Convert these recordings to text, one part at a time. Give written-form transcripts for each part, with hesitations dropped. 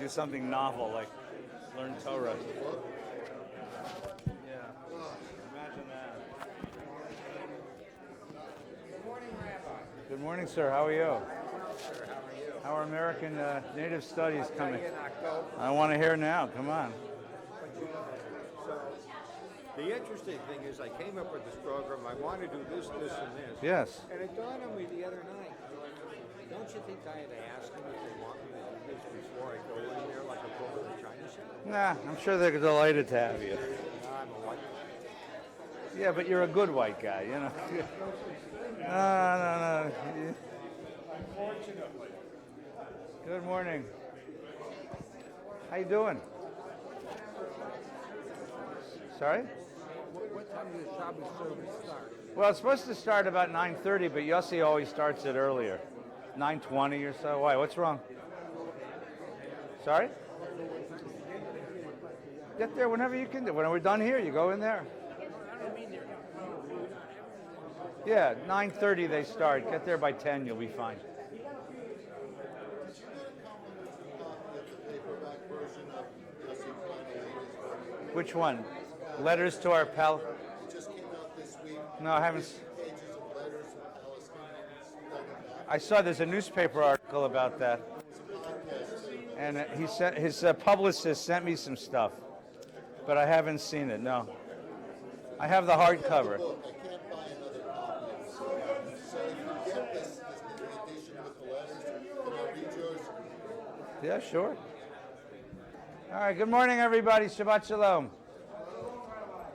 do something novel, like learn Torah. Yeah, imagine that. Good morning, Rabbi. Good morning, sir. How are you? Sir, how are you? How are American Native Studies coming? In October. I want to hear now. Come on. So, the interesting thing is I came up with this program. I want to do this, this, and this. Yes. And it dawned on me the other night. Don't you think I had to ask them if they want me to do this before I go in there like a bull in a china shop? Nah, I'm sure they're delighted to have you. I'm a white. Yeah, but you're a good white guy, you know. No. Unfortunately. Good morning. How you doing? Sorry? What time does the Shabbos service start? Well, it's supposed to start about 9:30, but Yossi always starts it earlier, 9:20 or so. Why? What's wrong? Sorry? Get there whenever you can. When we're done here, you go in there. Yeah, 9:30 they start. Get there by 10, you'll be fine. Which one? Letters to our pal. It just came out this week. No, I haven't. Pages of letters from Palestinians. I saw there's a newspaper article about that, and he sent his publicist sent me some stuff, but I haven't seen it. No, I have the hardcover. Look, I can't buy another copy. So if you get this edition with the letters, can I read yours? Yeah, sure. All right. Good morning, everybody. Shabbat shalom.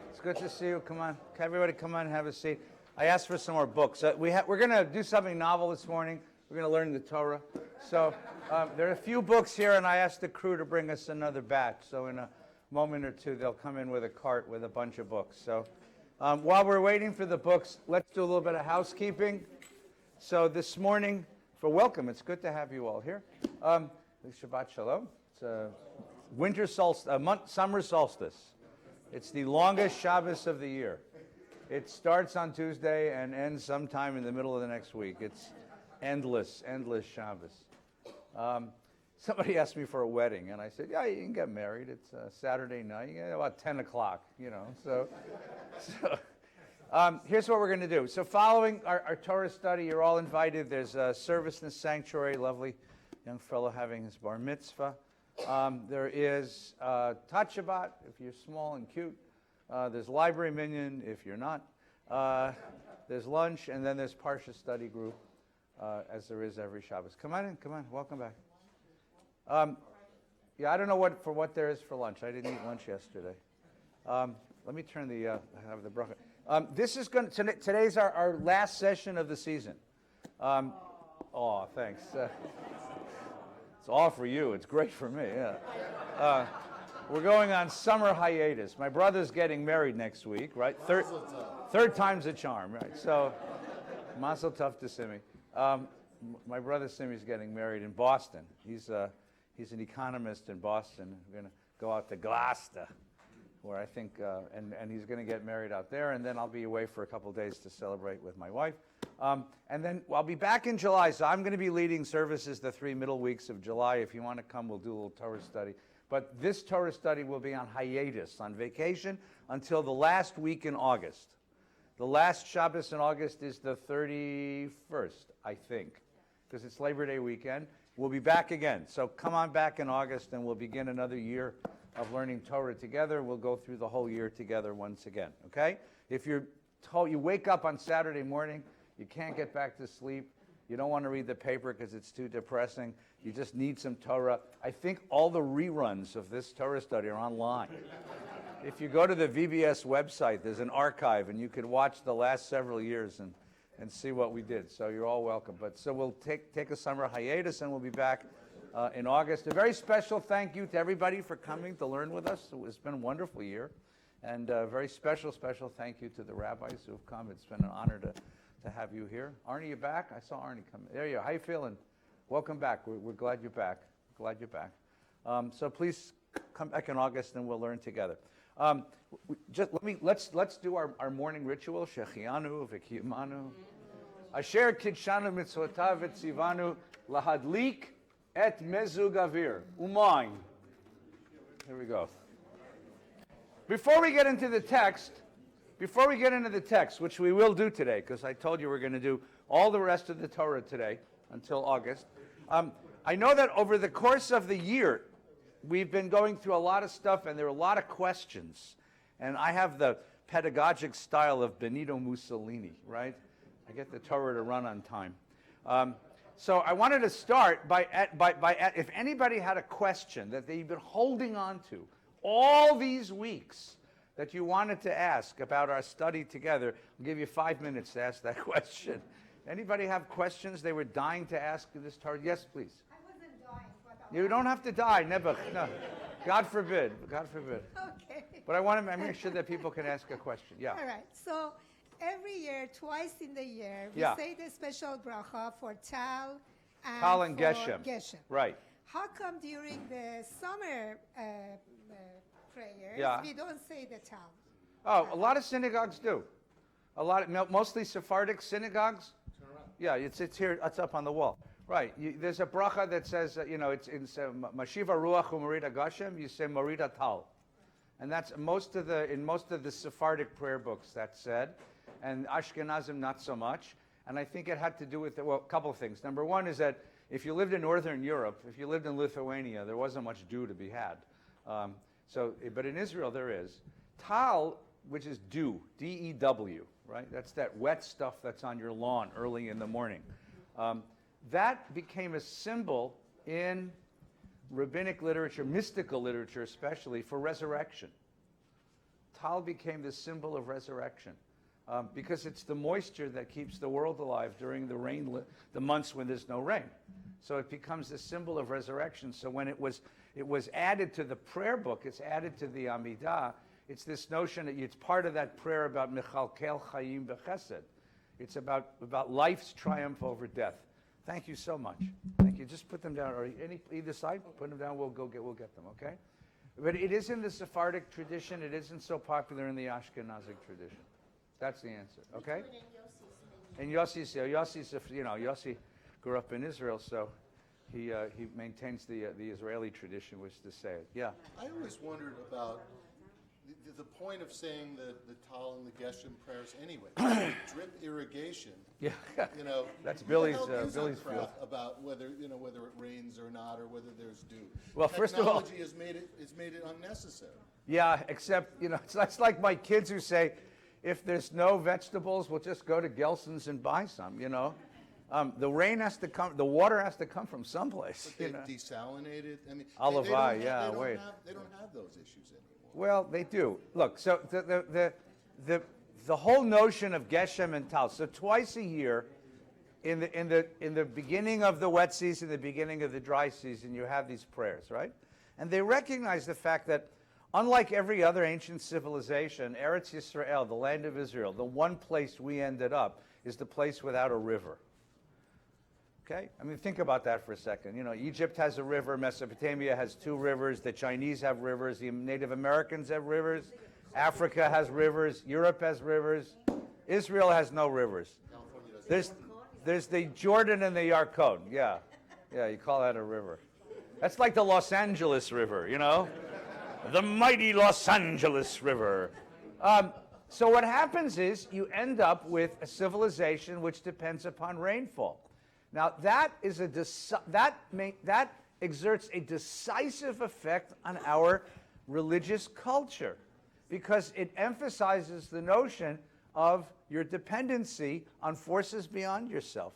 It's good to see you. Come on, everybody, come on and have a seat. I asked for some more books. We're going to do something novel this morning. We're going to learn the Torah. So there are a few books here, and I asked the crew to bring us another batch. So in a moment or two, they'll come in with a cart with a bunch of books. So while we're waiting for the books, let's do a little bit of housekeeping. So this morning, for welcome, it's good to have you all here. Shabbat shalom. It's winter solstice, summer solstice. It's the longest Shabbos of the year. It starts on Tuesday and ends sometime in the middle of the next week. It's endless Shabbos. Somebody asked me for a wedding, and I said, yeah, you can get married. It's Saturday night, about 10 o'clock, So here's what we're going to do. So following our Torah study, you're all invited. There's a service in the sanctuary, lovely young fellow having his bar mitzvah. There is Tat Shabbat, if you're small and cute. There's library minyan, if you're not. There's lunch, and then there's Parsha study group, as there is every Shabbos. Come on in, welcome back. Yeah, I don't know what there is for lunch. I didn't eat lunch yesterday. Let me turn the have the bracha. This is today's our last session of the season. Oh, thanks. It's all for you. It's great for me. Yeah. We're going on summer hiatus. My brother's getting married next week, right? Third time's a charm, right? So, mazel tov to Simi. My brother Simi's getting married in Boston. He's an economist in Boston. We're going to go out to Gloucester, where I think, and he's going to get married out there. And then I'll be away for a couple of days to celebrate with my wife. And then I'll be back in July, so I'm going to be leading services the 3 middle weeks of July. If you want to come, we'll do a little Torah study. But this Torah study will be on hiatus, on vacation, until the last week in August. The last Shabbos in August is the 31st, I think, because it's Labor Day weekend. We'll be back again. So come on back in August, and we'll begin another year of learning Torah together. We'll go through the whole year together once again, okay? If you're told you wake up on Saturday morning, you can't get back to sleep, you don't want to read the paper because it's too depressing, you just need some Torah, I think all the reruns of this Torah study are online. If you go to the VBS website, there's an archive, and you can watch the last several years and see what we did. So you're all welcome. So we'll take a summer hiatus, and we'll be back in August. A very special thank you to everybody for coming to learn with us. It's been a wonderful year. And a very special thank you to the rabbis who have come. It's been an honor to have you here. Arnie, you back? I saw Arnie come. There you are. How you feeling? Welcome back. We're glad you're back. So please come back in August, and we'll learn together. Let's do our morning ritual. Shechianu v'kiyamanu. Asher kidshanu mitzvotav v'tzivanu lahadlik Et mezug avir. Umayim. Here we go. Before we get into the text, which we will do today, because I told you we're going to do all the rest of the Torah today until August, I know that over the course of the year, we've been going through a lot of stuff, and there are a lot of questions. And I have the pedagogic style of Benito Mussolini, right? I get the Torah to run on time. So I wanted to start by if anybody had a question that they've been holding on to all these weeks that you wanted to ask about our study together, I'll give you 5 minutes to ask that question. Anybody have questions they were dying to ask in this Torah? Yes, please. I wasn't dying. You don't have to die, never. No. God forbid. God forbid. Okay. But I want to make sure that people can ask a question. Yeah. All right. So every year, twice in the year, we Yeah. say the special bracha for Tal and Tal and for Geshem. Right. How come during the summer prayers Yeah. we don't say the Tal? Oh, a lot of synagogues do. Mostly Sephardic synagogues. Yeah, it's here. It's up on the wall. Right. There's a bracha that says, it's in Mashiva Ruach Umarida Gashem. You say Marida Tal, and that's in most of the Sephardic prayer books that's said, and Ashkenazim not so much. And I think it had to do with a couple of things. Number one is that if you lived in Northern Europe, if you lived in Lithuania, there wasn't much dew to be had. But in Israel there is. Tal, which is dew, D-E-W, right? That's that wet stuff that's on your lawn early in the morning. That became a symbol in rabbinic literature, mystical literature especially, for resurrection. Tal became the symbol of resurrection because it's the moisture that keeps the world alive during the months when there's no rain. So it becomes a symbol of resurrection. So when it was added to the prayer book, it's added to the Amidah, it's this notion that it's part of that prayer about Mechalkel Chaim B'Chesed. It's about life's triumph over death. Thank you so much. Thank you. Just put them down, or either side, put them down. We'll get them. Okay. But it is in the Sephardic tradition. It isn't so popular in the Ashkenazic tradition. That's the answer. Okay. And Yossi grew up in Israel, so he maintains the Israeli tradition, which is to say it. Yeah. I always wondered about the point of saying the Tal and the Geshem prayers anyway. Drip irrigation. Yeah. That's who the Billy's hell gives a field. crap about whether it rains or not, or whether there's dew. Well, first of all, technology has made it unnecessary. Yeah, except it's like my kids who say, if there's no vegetables, we'll just go to Gelson's and buy some. The rain has to come, the water has to come from someplace. But they desalinated. I mean, Olive they don't oil, have- yeah, they don't wait. They don't have those issues anymore. Well, they do. Look, so the whole notion of Geshem and Tal. So twice a year, in the beginning of the wet season, the beginning of the dry season, you have these prayers, right? And they recognize the fact that, unlike every other ancient civilization, Eretz Yisrael, the land of Israel, the one place we ended up is the place without a river. Okay? I mean, think about that for a second. Egypt has a river, Mesopotamia has 2 rivers, the Chinese have rivers, the Native Americans have rivers, Africa has rivers, Europe has rivers, Israel has no rivers. There's the Jordan and the Yarkon. Yeah, you call that a river. That's like the Los Angeles River, the mighty Los Angeles River. So what happens is you end up with a civilization which depends upon rainfall. Now that exerts a decisive effect on our religious culture because it emphasizes the notion of your dependency on forces beyond yourself,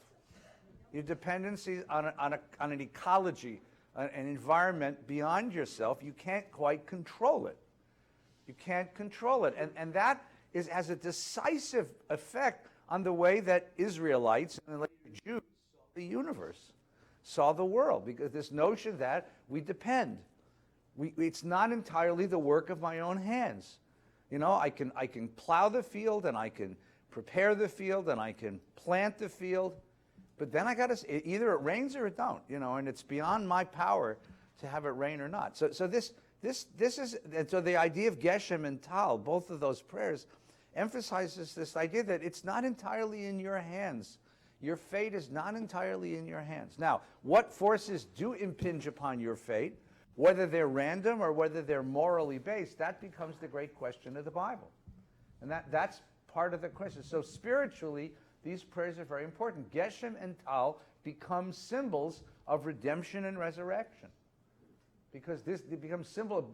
your dependency on an ecology, an environment beyond yourself. You can't quite control it. You can't control it, and that has a decisive effect on the way that Israelites and the later Jews the universe, saw the world, because this notion that we depend. It's not entirely the work of my own hands. I can plow the field and I can prepare the field and I can plant the field, but then either it rains or it don't, and it's beyond my power to have it rain or not. So this is, and so the idea of Geshem and Tal, both of those prayers, emphasizes this idea that it's not entirely in your hands. Your fate is not entirely in your hands. Now, what forces do impinge upon your fate, whether they're random or whether they're morally based, that becomes the great question of the Bible. And that's part of the question. So spiritually, these prayers are very important. Geshem and Tal become symbols of redemption and resurrection. Because this becomes symbol of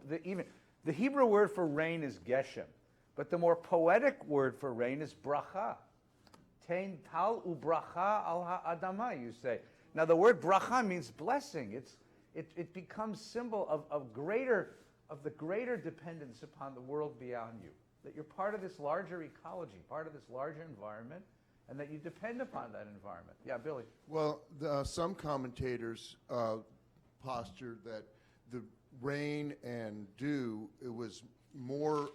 the Hebrew word for rain is Geshem, but the more poetic word for rain is bracha. Tein tal ubracha al ha'adama, you say. Now the word bracha means blessing. It becomes symbol of the greater dependence upon the world beyond you. That you're part of this larger ecology, part of this larger environment, and that you depend upon that environment. Yeah, Billy. Well, some commentators postured that the rain and dew, it was more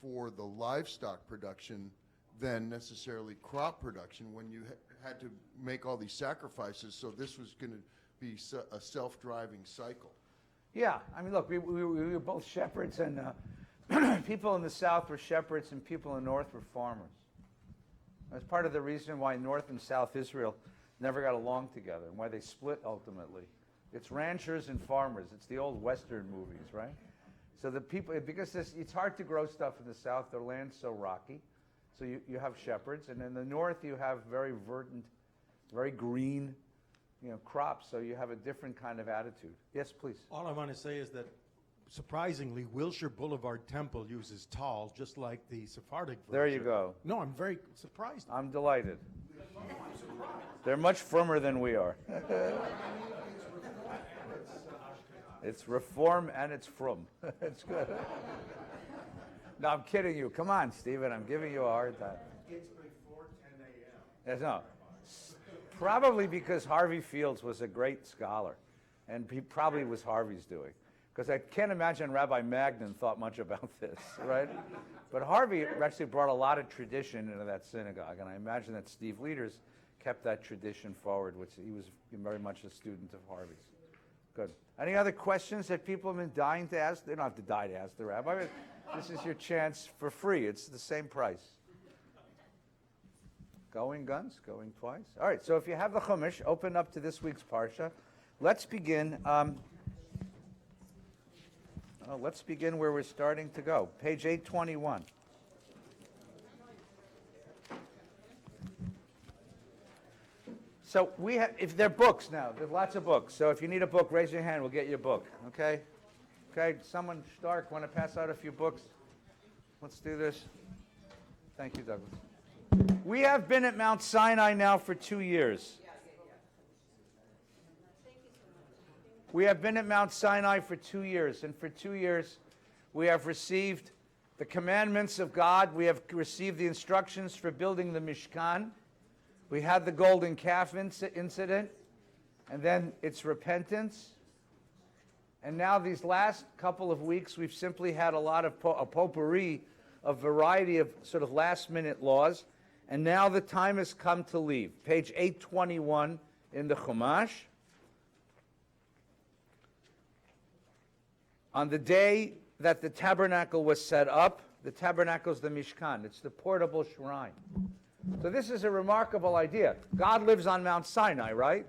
for the livestock production than necessarily crop production when you had to make all these sacrifices. So this was going to be a self-driving cycle. Yeah, I mean, look, we were both shepherds, and people in the south were shepherds and people in the north were farmers. That's part of the reason why North and South Israel never got along together and why they split ultimately. It's ranchers and farmers. It's the old Western movies, right? So the people, because it's hard to grow stuff in the south, their land's so rocky. So you have shepherds, and in the north you have very verdant, very green, crops. So you have a different kind of attitude. Yes, please. All I want to say is that, surprisingly, Wilshire Boulevard Temple uses tall, just like the Sephardic version. There you go. No, I'm very surprised. I'm delighted. They're much firmer than we are. It's reform and it's frum. It's good. No, I'm kidding you. Come on, Stephen. I'm giving you a hard time. It's before 10 a.m. Yes, no. Probably because Harvey Fields was a great scholar, and he probably was Harvey's doing. Because I can't imagine Rabbi Magnin thought much about this, right? But Harvey actually brought a lot of tradition into that synagogue, and I imagine that Steve Leaders kept that tradition forward, which he was very much a student of Harvey's. Good. Any other questions that people have been dying to ask? They don't have to die to ask the rabbi. This is your chance for free. It's the same price. Going once, going twice. All right, so if you have the Chumash, open up to this week's Parsha. Let's begin. Let's begin where we're starting to go. Page 821. So we have, if they're books now, there's lots of books. So if you need a book, raise your hand. We'll get you a book. Okay? Okay. Someone, Stark, want to pass out a few books? Let's do this. Thank you, Douglas. We have been at Mount Sinai now for 2 years. We have been at Mount Sinai for 2 years, and for 2 years we have received the commandments of God. We have received the instructions for building the Mishkan. We had the golden calf incident, and then it's repentance. And now these last couple of weeks, we've simply had a lot of a potpourri, a variety of sort of last-minute laws. And now the time has come to leave. Page 821 in the Chumash. On the day that the tabernacle was set up, the tabernacle is the Mishkan. It's the portable shrine. So this is a remarkable idea. God lives on Mount Sinai, right?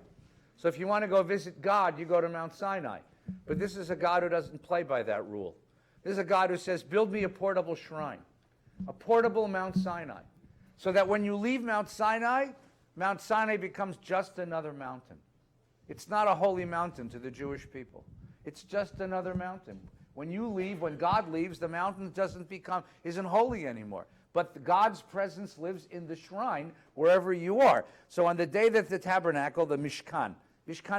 So if you want to go visit God, you go to Mount Sinai. But this is a God who doesn't play by that rule. This is a God who says, build me a portable shrine, a portable Mount Sinai. So that when you leave Mount Sinai becomes just another mountain. It's not a holy mountain to the Jewish people. It's just another mountain. When you leave, when God leaves, the mountain isn't holy anymore. But God's presence lives in the shrine wherever you are. So on the day that the tabernacle, the Mishkan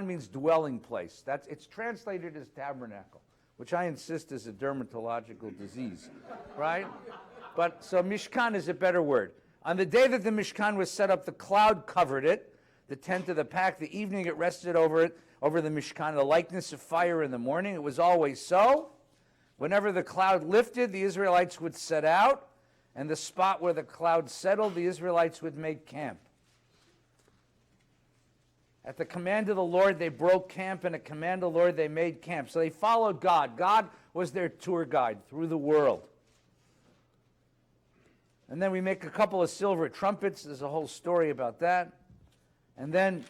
means dwelling place. It's translated as tabernacle, which I insist is a dermatological disease, right? But so Mishkan is a better word. On the day that the Mishkan was set up, the cloud covered it, the tent of the pack. The evening it rested over the Mishkan, the likeness of fire in the morning. It was always so. Whenever the cloud lifted, the Israelites would set out, and the spot where the cloud settled, the Israelites would make camp. At the command of the Lord, they broke camp, and at command of the Lord, they made camp. So they followed God. God was their tour guide through the world. And then we make a couple of silver trumpets. There's a whole story about that. And then,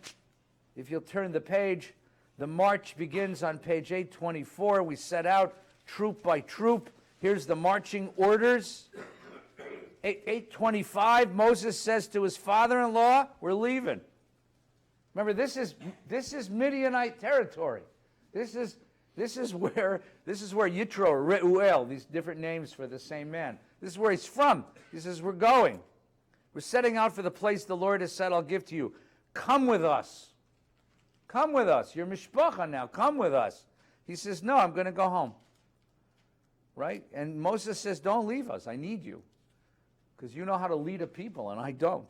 if you'll turn the page, the march begins on page 824. We set out troop by troop. Here's the marching orders. 825, Moses says to his father-in-law, we're leaving. Remember, this is Midianite territory. This is where Yitro or Reuel, these different names for the same man. This is where he's from. He says, we're going. We're setting out for the place the Lord has said, I'll give to you. Come with us. Come with us. You're mishpacha now. Come with us. He says, no, I'm going to go home. Right? And Moses says, don't leave us. I need you. Because you know how to lead a people, and I don't.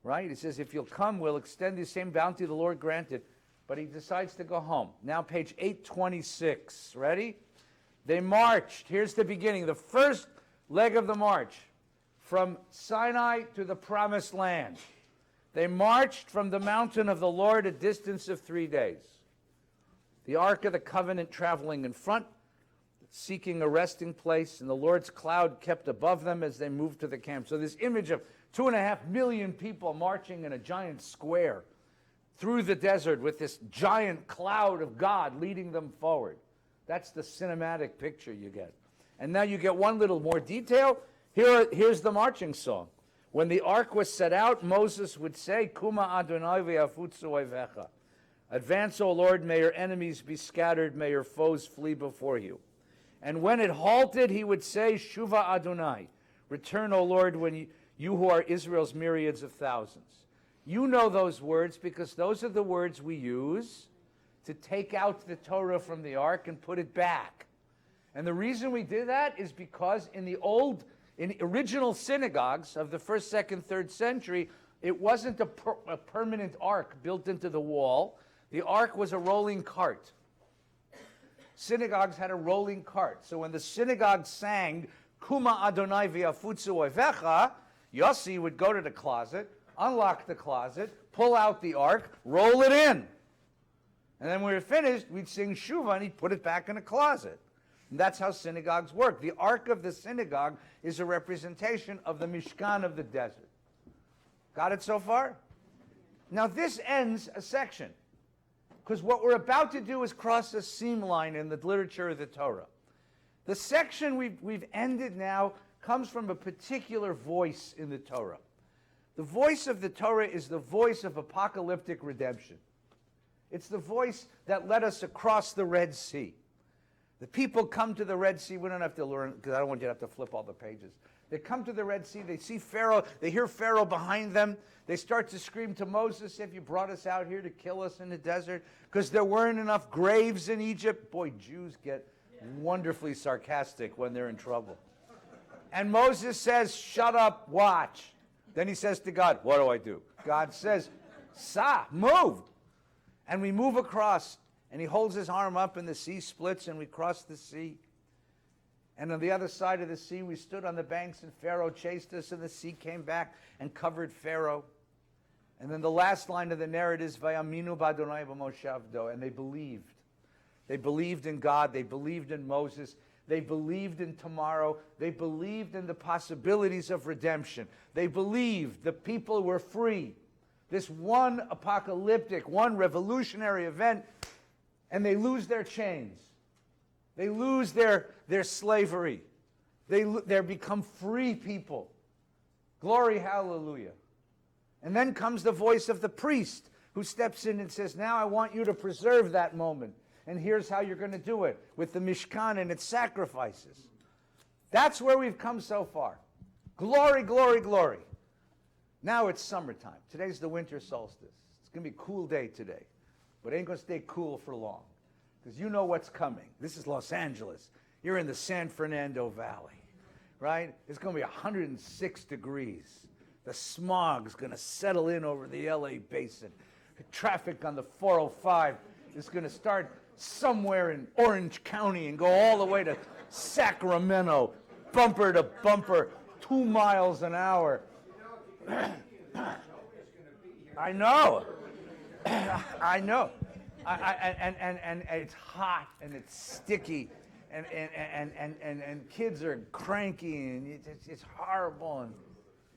Right? He says, if you'll come, we'll extend the same bounty the Lord granted. But he decides to go home. Now, page 826. Ready? They marched. Here's the beginning. The first leg of the march. From Sinai to the promised land. They marched from the mountain of the Lord a distance of 3 days. The Ark of the Covenant traveling in front, seeking a resting place, and the Lord's cloud kept above them as they moved to the camp. So this image of 2.5 million people marching in a giant square through the desert with this giant cloud of God leading them forward. That's the cinematic picture you get. And now you get one little more detail. Here's the marching song. When the ark was set out, Moses would say, Kuma Adonai ve'afutzu oivecha. Advance, O Lord, may your enemies be scattered, may your foes flee before you. And when it halted, he would say, Shuva Adonai. Return, O Lord, when you who are Israel's myriads of thousands. You know those words because those are the words we use to take out the Torah from the ark and put it back. And the reason we did that is because in original synagogues of the 1st, 2nd, 3rd century, it wasn't a permanent ark built into the wall. The ark was a rolling cart. Synagogues had a rolling cart. So when the synagogue sang, Kuma Adonai v'afutzu oivecha, Yossi would go to the closet, unlock the closet, pull out the ark, roll it in. And then when we were finished, we'd sing Shuvah, and he'd put it back in the closet. And that's how synagogues work. The ark of the synagogue is a representation of the Mishkan of the desert. Got it so far? Now this ends a section. Because what we're about to do is cross a seam line in the literature of the Torah. The section we've ended now comes from a particular voice in the Torah. The voice of the Torah is the voice of apocalyptic redemption. It's the voice that led us across the Red Sea. The people come to the Red Sea. We don't have to learn, because I don't want you to have to flip all the pages. They come to the Red Sea. They see Pharaoh. They hear Pharaoh behind them. They start to scream to Moses, "Have you brought us out here to kill us in the desert?" Because there weren't enough graves in Egypt. Boy, Jews get wonderfully sarcastic when they're in trouble. And Moses says, "Shut up, watch." Then he says to God, "What do I do?" God says, move. And we move across. And he holds his arm up and the sea splits and we cross the sea. And on the other side of the sea, we stood on the banks and Pharaoh chased us and the sea came back and covered Pharaoh. And then the last line of the narrative is, Vayaminu b'Adonai b'moshavdo. And they believed. They believed in God. They believed in Moses. They believed in tomorrow. They believed in the possibilities of redemption. They believed the people were free. This one apocalyptic, one revolutionary event, and they lose their chains. They lose their slavery. They become free people. Glory, hallelujah. And then comes the voice of the priest who steps in and says, now I want you to preserve that moment. And here's how you're going to do it with the Mishkan and its sacrifices. That's where we've come so far. Glory, glory, glory. Now it's summertime. Today's the winter solstice. It's going to be a cool day today. But it ain't going to stay cool for long. Because you know what's coming. This is Los Angeles. You're in the San Fernando Valley. Right? It's going to be 106 degrees. The smog's going to settle in over the LA basin. The traffic on the 405 is going to start somewhere in Orange County and go all the way to Sacramento, bumper to bumper, 2 miles an hour. I know. I know. And it's hot and it's sticky and kids are cranky and it's horrible and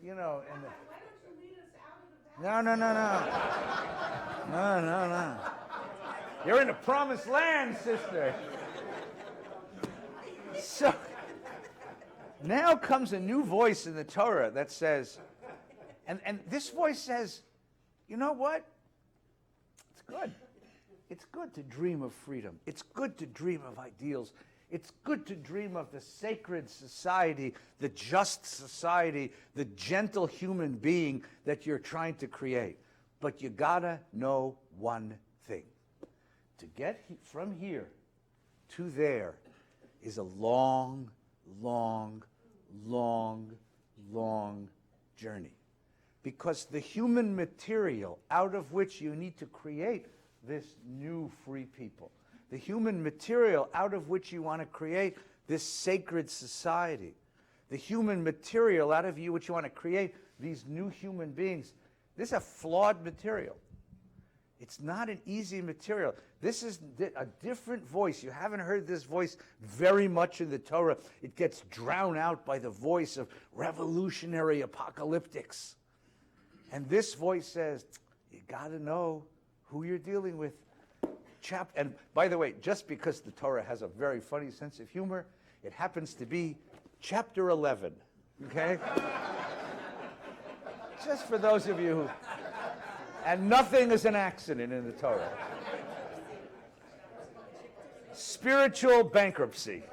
you know and No, no, no, no. No, no, no. You're in the promised land, sister. So, now comes a new voice in the Torah that says, and this voice says, you know what? It's good. It's good to dream of freedom. It's good to dream of ideals. It's good to dream of the sacred society, the just society, the gentle human being that you're trying to create. But you gotta know one thing. To get from here to there is a long, long, long, long journey. Because the human material out of which you need to create this new free people, the human material out of which you want to create this sacred society, the human material out of you which you want to create these new human beings, this is a flawed material. It's not an easy material. This is a different voice. You haven't heard this voice very much in the Torah. It gets drowned out by the voice of revolutionary apocalyptics. And this voice says, you got to know who you're dealing with. And by the way, just because the Torah has a very funny sense of humor, it happens to be chapter 11, okay? Just for those of you who... And nothing is an accident in the Torah. Spiritual bankruptcy.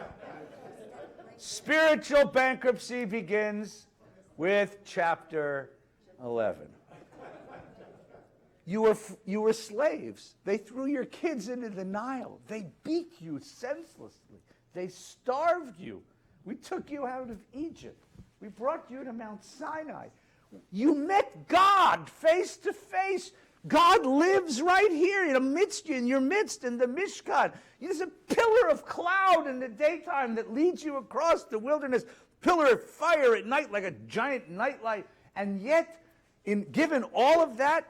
Spiritual bankruptcy begins with chapter 11. You were slaves. They threw your kids into the Nile. They beat you senselessly. They starved you. We took you out of Egypt. We brought you to Mount Sinai. You met God face to face. God lives right here amidst you, in your midst, in the Mishkan. There's a pillar of cloud in the daytime that leads you across the wilderness, pillar of fire at night like a giant nightlight. And yet, given all of that,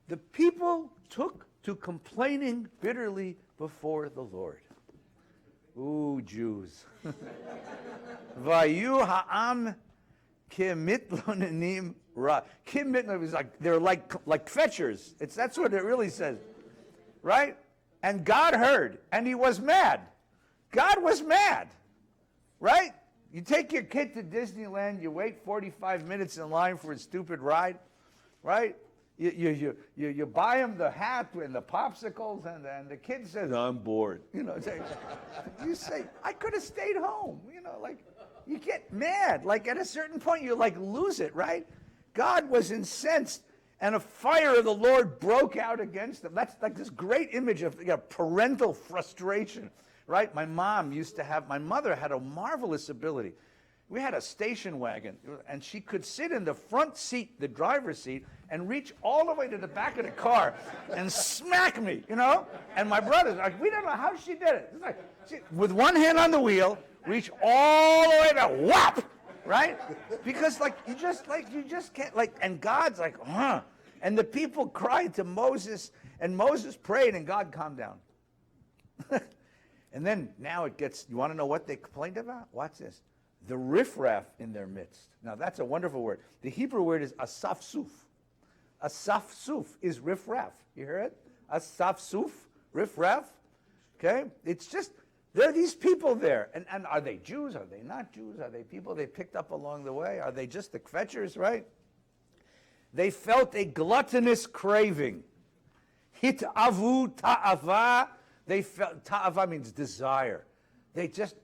the people took to complaining bitterly before the Lord. Ooh, Jews. Vayu ha'am kimitlonenim ra. Kimitlonenim is like, they're like fetchers. That's what it really says. Right? And God heard, and he was mad. God was mad. Right? You take your kid to Disneyland, you wait 45 minutes in line for a stupid ride. Right? You buy him the hat and the popsicles, and the kid says, I'm bored. You say, I could have stayed home. You get mad. Like, at a certain point, you, lose it, right? God was incensed, and a fire of the Lord broke out against them. That's like this great image of parental frustration, right? My mother had a marvelous ability. We had a station wagon, and she could sit in the front seat, the driver's seat, and reach all the way to the back of the car and smack me, And my brother's like, we don't know how she did it. It's like, with one hand on the wheel, reach all the way to whap, right? Because you just can't, and God's like, huh. And the people cried to Moses, and Moses prayed, and God calmed down. And then now it gets, you want to know what they complained about? Watch this. The riffraff in their midst. Now that's a wonderful word. The Hebrew word is asafsuf. Asafsuf is riffraff. You hear it? Asafsuf, riffraff. Okay? It's just, there are these people there. And are they Jews? Are they not Jews? Are they people they picked up along the way? Are they just the kvetchers, right? They felt a gluttonous craving. Hitavu ta'ava. They felt, ta'ava means desire. They just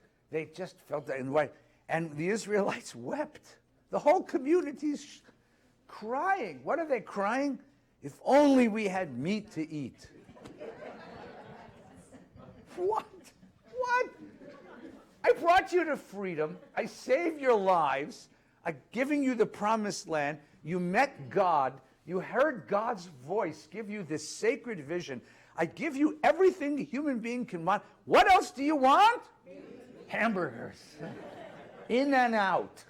felt that. And the Israelites wept. The whole community's crying. What are they crying? If only we had meat to eat. What? I brought you to freedom. I saved your lives. I'm giving you the promised land. You met God. You heard God's voice give you this sacred vision. I give you everything a human being can want. What else do you want? Hamburgers. In and out.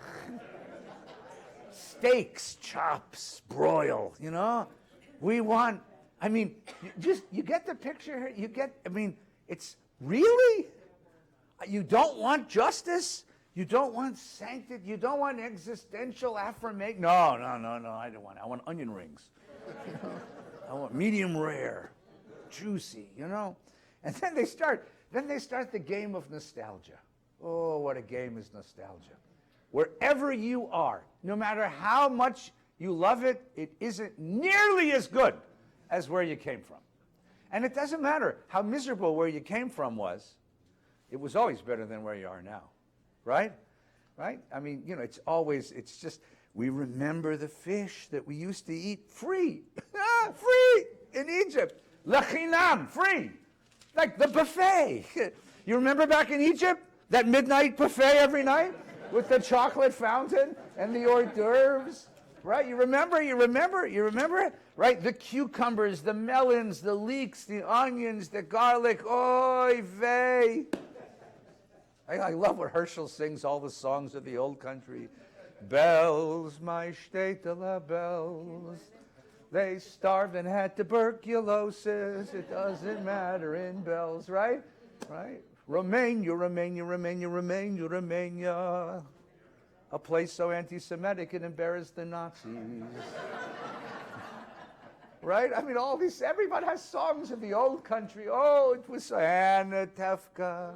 Steaks, chops, broil, We want, you get the picture here? It's really? You don't want justice? You don't want sanctity? You don't want existential affirmation? No, I don't want it. I want onion rings. I want medium rare, juicy, you know? And then they start the game of nostalgia. Oh, what a game is nostalgia. Wherever you are, no matter how much you love it, it isn't nearly as good as where you came from. And it doesn't matter how miserable where you came from was. It was always better than where you are now, right? Right? I mean, you know, it's just, we remember the fish that we used to eat free, free in Egypt. Lechinam, free. Like the buffet. You remember back in Egypt, that midnight buffet every night with the chocolate fountain and the hors d'oeuvres? Right? You remember it? Right? The cucumbers, the melons, the leeks, the onions, the garlic. Oy vey. I love what Herschel sings, all the songs of the old country. Bells, my shtetela bells. They starved and had tuberculosis. It doesn't matter in bells, right? Right? Romania, Romania, Romania, Romania, Romania. A place so anti-Semitic it embarrassed the Nazis. Right? I mean, everybody has songs of the old country. Oh, it was Anna Tefka,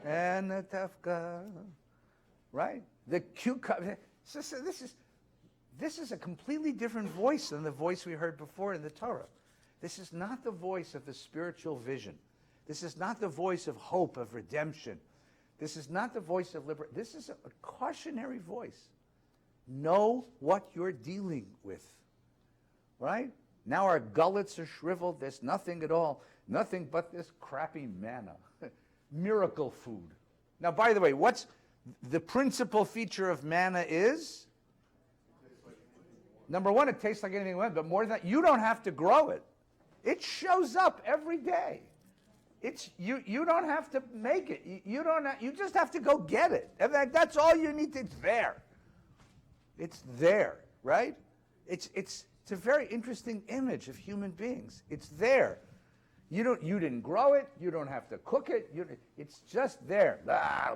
Anna Tefka. Right? The cucumber. This is a completely different voice than the voice we heard before in the Torah. This is not the voice of the spiritual vision. This is not the voice of hope, of redemption. This is not the voice of liberty. This is a cautionary voice. Know what you're dealing with. Right? Now our gullets are shriveled. There's nothing at all. Nothing but this crappy manna. Miracle food. Now, by the way, what's the principal feature of manna is? Number one, it tastes like anything else, but more than that, you don't have to grow it. It shows up every day. It's you don't have to make it. You just have to go get it. That's all you need. It's there. It's there, right? It's a very interesting image of human beings. It's there. You didn't grow it. You don't have to cook it. It's just there.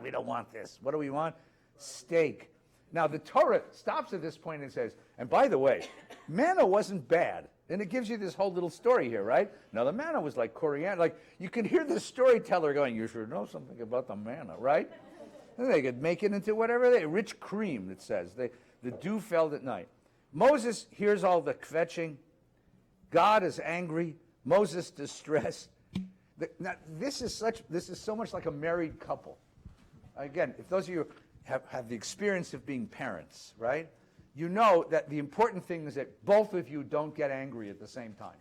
We don't want this. What do we want? Steak. Now the Torah stops at this point and says, and by the way, manna wasn't bad. And it gives you this whole little story here, right? Now the manna was like coriander. Like you can hear the storyteller going, you should know something about the manna, right? And they could make it into whatever rich cream, it says. The dew fell at night. Moses hears all the kvetching. God is angry. Moses distressed. Now, this is so much like a married couple. Again, if those of you have the experience of being parents, right? You know that the important thing is that both of you don't get angry at the same time.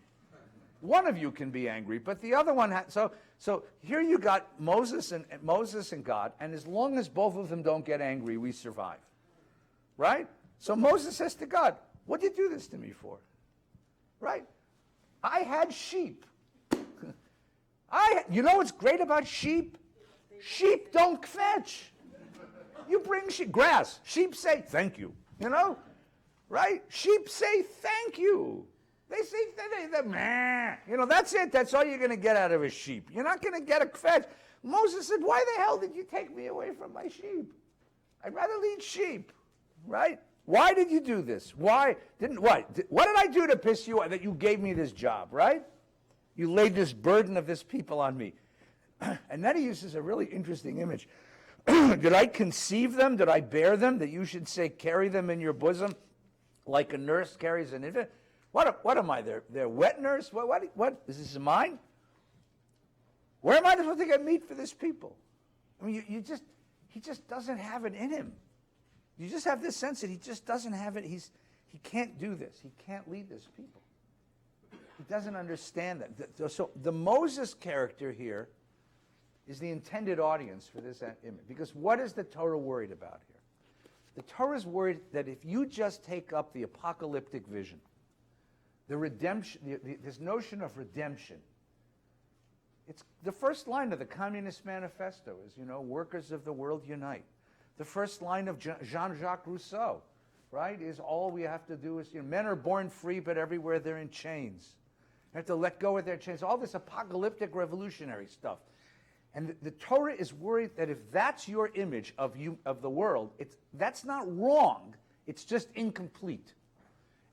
One of you can be angry, but the other one so here you got Moses and God, and as long as both of them don't get angry, we survive. Right? So Moses says to God, what did you do this to me for? Right? I had sheep. You know what's great about sheep? Sheep don't kvetch. You bring grass. Sheep say, thank you. You know? Right? Sheep say, thank you. They say, meh. You know, that's it. That's all you're going to get out of a sheep. You're not going to get a kvetch. Moses said, why the hell did you take me away from my sheep? I'd rather lead sheep. Right? Why did you do this? What did I do to piss you off that you gave me this job, right? You laid this burden of this people on me. And then he uses a really interesting image. Did I conceive them? Did I bear them? That you should say, carry them in your bosom like a nurse carries an infant? What am I? Their wet nurse? What? Is this mine? Where am I supposed to get meat for this people? I mean, he just doesn't have it in him. You just have this sense that he just doesn't have it. He can't do this. He can't lead this people. He doesn't understand that. So the Moses character here is the intended audience for this image. Because what is the Torah worried about here? The Torah is worried that if you just take up the apocalyptic vision, the redemption, this notion of redemption, it's the first line of the Communist Manifesto is, workers of the world unite. The first line of Jean-Jacques Rousseau, right, is all we have to do is, men are born free, but everywhere they're in chains. They have to let go of their chains. All this apocalyptic revolutionary stuff. And the Torah is worried that if that's your image of the world, that's not wrong. It's just incomplete.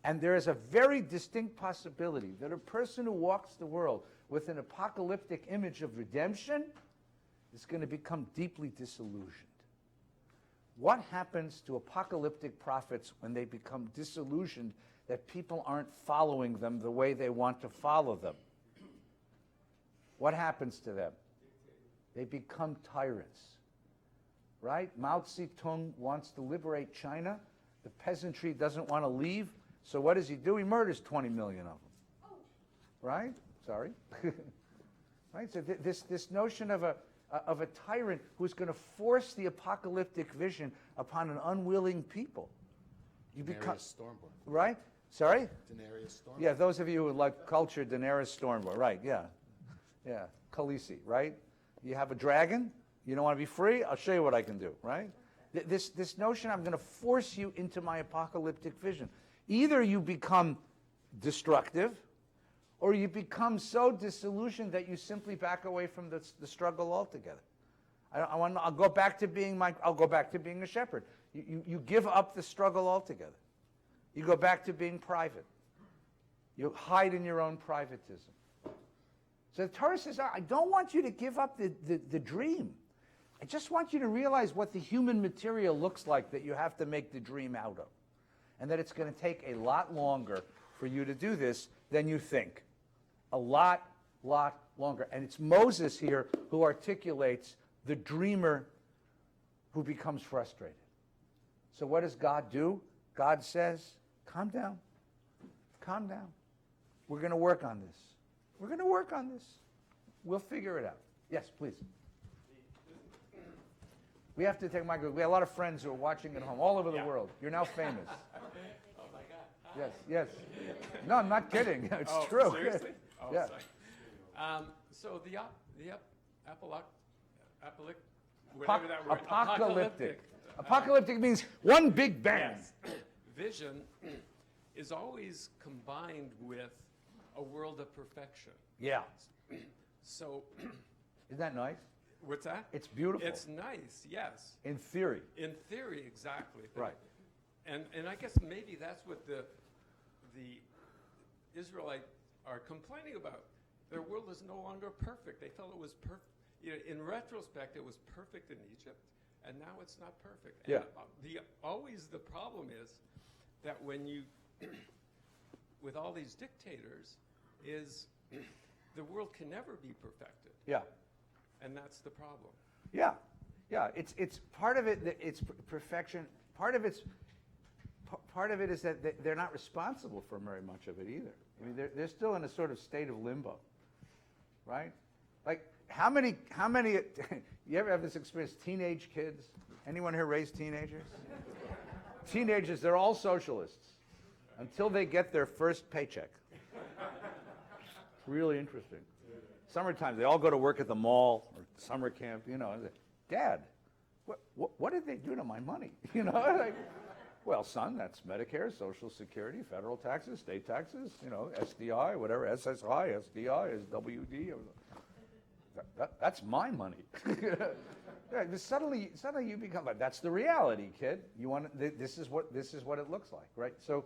And there is a very distinct possibility that a person who walks the world with an apocalyptic image of redemption is going to become deeply disillusioned. What happens to apocalyptic prophets when they become disillusioned that people aren't following them the way they want to follow them? What happens to them? They become tyrants, right? Mao Zedong wants to liberate China. The peasantry doesn't want to leave. So what does he do? He murders 20 million of them, right? Sorry. Right? So this notion of a tyrant who's going to force the apocalyptic vision upon an unwilling people. You become Stormborn. right. Sorry. Daenerys Stormborn. Yeah, those of you who like culture, Daenerys Stormborn. Right. Yeah. Yeah. Khaleesi. Right. You have a dragon. You don't want to be free. I'll show you what I can do. Right. This notion, I'm going to force you into my apocalyptic vision. Either you become destructive, or you become so disillusioned that you simply back away from the struggle altogether. I'll go back to being a shepherd. You give up the struggle altogether. You go back to being private. You hide in your own privatism. So the Torah says, I don't want you to give up the dream. I just want you to realize what the human material looks like that you have to make the dream out of. And that it's going to take a lot longer for you to do this than you think. A lot longer. And it's Moses here who articulates the dreamer who becomes frustrated. So what does God do? God says, calm down. Calm down. We're going to work on this. We're going to work on this. We'll figure it out. Yes, please. We have to take Michael. We have a lot of friends who are watching at home all over the world. You're now famous. Oh my God. Yes, yes. No, I'm not kidding. It's true. Seriously? Oh, Yeah. sorry. So the whatever that word. Apocalyptic. Apocalyptic means one big bang. Yes. Vision is always combined with a world of perfection. Yeah. So, Isn't that nice? what's that? It's beautiful. It's nice, yes. In theory. In theory, exactly. Right. And I guess maybe that's what the Israelites are complaining about. Their world is no longer perfect. They felt it was perfect. You know, in retrospect, it was perfect in Egypt, and now it's not perfect. Yeah. And always the problem is that when you, with all these dictators, is the world can never be perfected, Yeah. and that's the problem. Yeah. Yeah. It's part of it that it's perfection. Part of it is that they're not responsible for very much of it either. I mean, they're still in a sort of state of limbo, right? Like, how many, you ever have this experience, teenage kids? Anyone here raise teenagers? Teenagers, they're all socialists until they get their first paycheck. It's really interesting. Summertime, they all go to work at the mall or summer camp, you know. And they, Dad, what did they do to my money? You know, like, well, son, that's Medicare, Social Security, federal taxes, state taxes, you know, SDI, whatever, SSI, SDI, SWD. That's my money. Yeah, suddenly you become like, that's the reality, kid. You want this is what it looks like, right? So,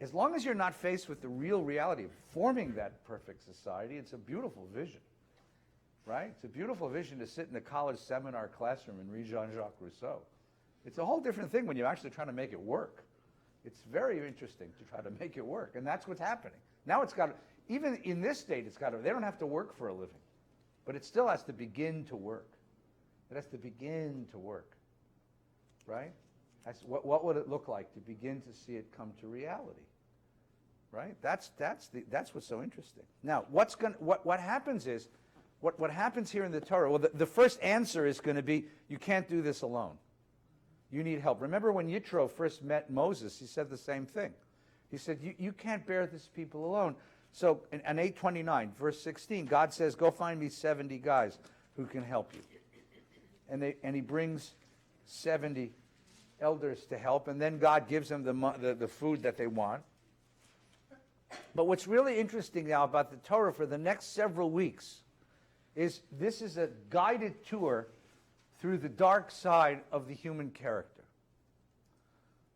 as long as you're not faced with the real reality of forming that perfect society, it's a beautiful vision, right? It's a beautiful vision to sit in a college seminar classroom and read Jean-Jacques Rousseau. It's a whole different thing when you're actually trying to make it work. It's very interesting to try to make it work, and that's what's happening. Now it's got to, even in this state, it's got to, they don't have to work for a living, but it still has to begin to work. It has to begin to work, right? That's, what would it look like to begin to see it come to reality, right? That's what's so interesting. Now, what happens is, what happens here in the Torah, well, the first answer is going to be, you can't do this alone. You need help. Remember when Yitro first met Moses, he said the same thing. He said, you can't bear this people alone. So in 8:29, verse 16, God says, go find me 70 guys who can help you. And he brings 70 elders to help, and then God gives them the food that they want. But what's really interesting now about the Torah for the next several weeks is this is a guided tour through the dark side of the human character.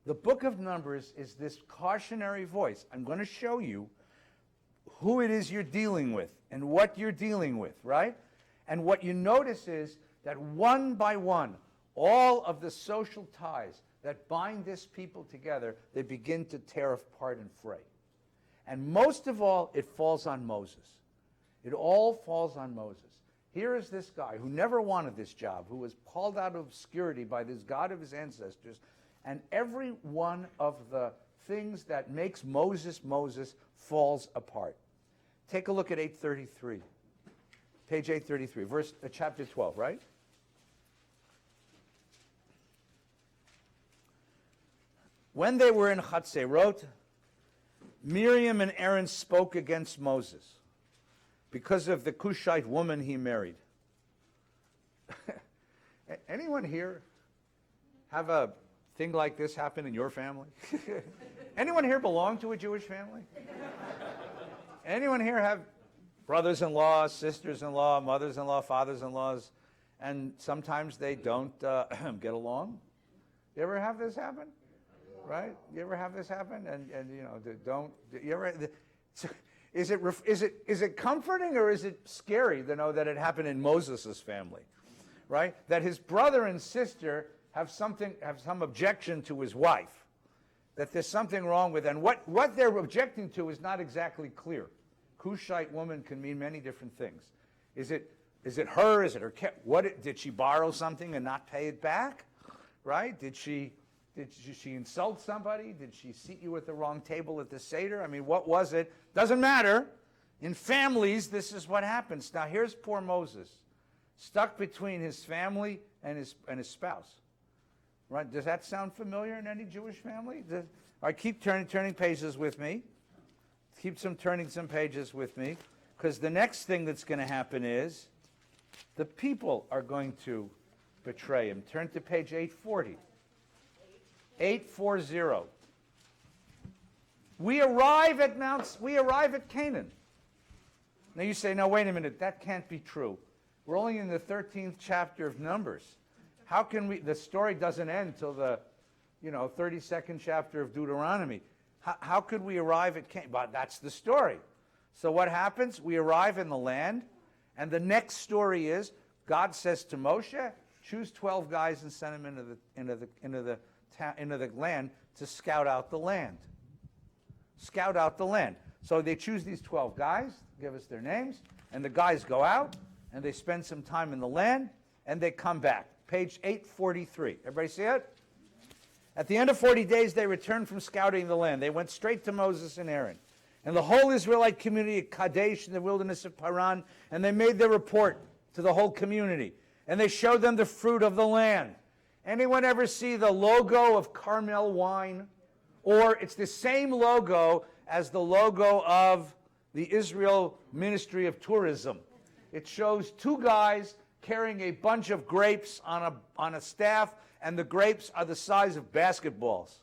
The book of Numbers is this cautionary voice. I'm going to show you who it is you're dealing with and what you're dealing with, right? And what you notice is that one by one, all of the social ties that bind this people together, they begin to tear apart and fray. And most of all, it falls on Moses. It all falls on Moses. Here is this guy who never wanted this job, who was pulled out of obscurity by this God of his ancestors, and every one of the things that makes Moses Moses falls apart. Take a look at 833. Page 833, chapter 12, right? When they were in Hatzerot, Miriam and Aaron spoke against Moses because of the Cushite woman he married. Anyone here have a thing like this happen in your family? Anyone here belong to a Jewish family? Anyone here have brothers-in-law, sisters-in-law, mothers-in-law, fathers-in-laws, and sometimes they don't get along? You ever have this happen? Right? You ever have this happen? And you know, don't you ever? Is it comforting or is it scary to know that it happened in Moses' family, right? That his brother and sister have some objection to his wife, that there's something wrong with, and what they're objecting to is not exactly clear. Cushite woman can mean many different things. Is it her? Is it her? Did she borrow something and not pay it back? Right? Did she insult somebody? Did she seat you at the wrong table at the Seder? I mean, what was it? Doesn't matter. In families, this is what happens. Now, here's poor Moses, stuck between his family and his spouse. Right? Does that sound familiar in any Jewish family? All right, keep turning pages with me. Turning some pages with me, because the next thing that's going to happen is the people are going to betray him. Turn to page 840. 840. We arrive at Canaan. Now you say, no, wait a minute, that can't be true. We're only in the 13th chapter of Numbers. How can the story doesn't end till the 32nd chapter of Deuteronomy. How could we arrive at Canaan? But that's the story. So what happens? We arrive in the land, and the next story is God says to Moshe, choose 12 guys and send them into the land to scout out the land. Scout out the land. So they choose these 12 guys, give us their names, and the guys go out, and they spend some time in the land, and they come back. Page 843. Everybody see it? At the end of 40 days, they returned from scouting the land. They went straight to Moses and Aaron and the whole Israelite community at Kadesh in the wilderness of Paran, and they made their report to the whole community. And they showed them the fruit of the land. Anyone ever see the logo of Carmel wine? Or it's the same logo as the logo of the Israel Ministry of Tourism. It shows two guys carrying a bunch of grapes on a staff, and the grapes are the size of basketballs.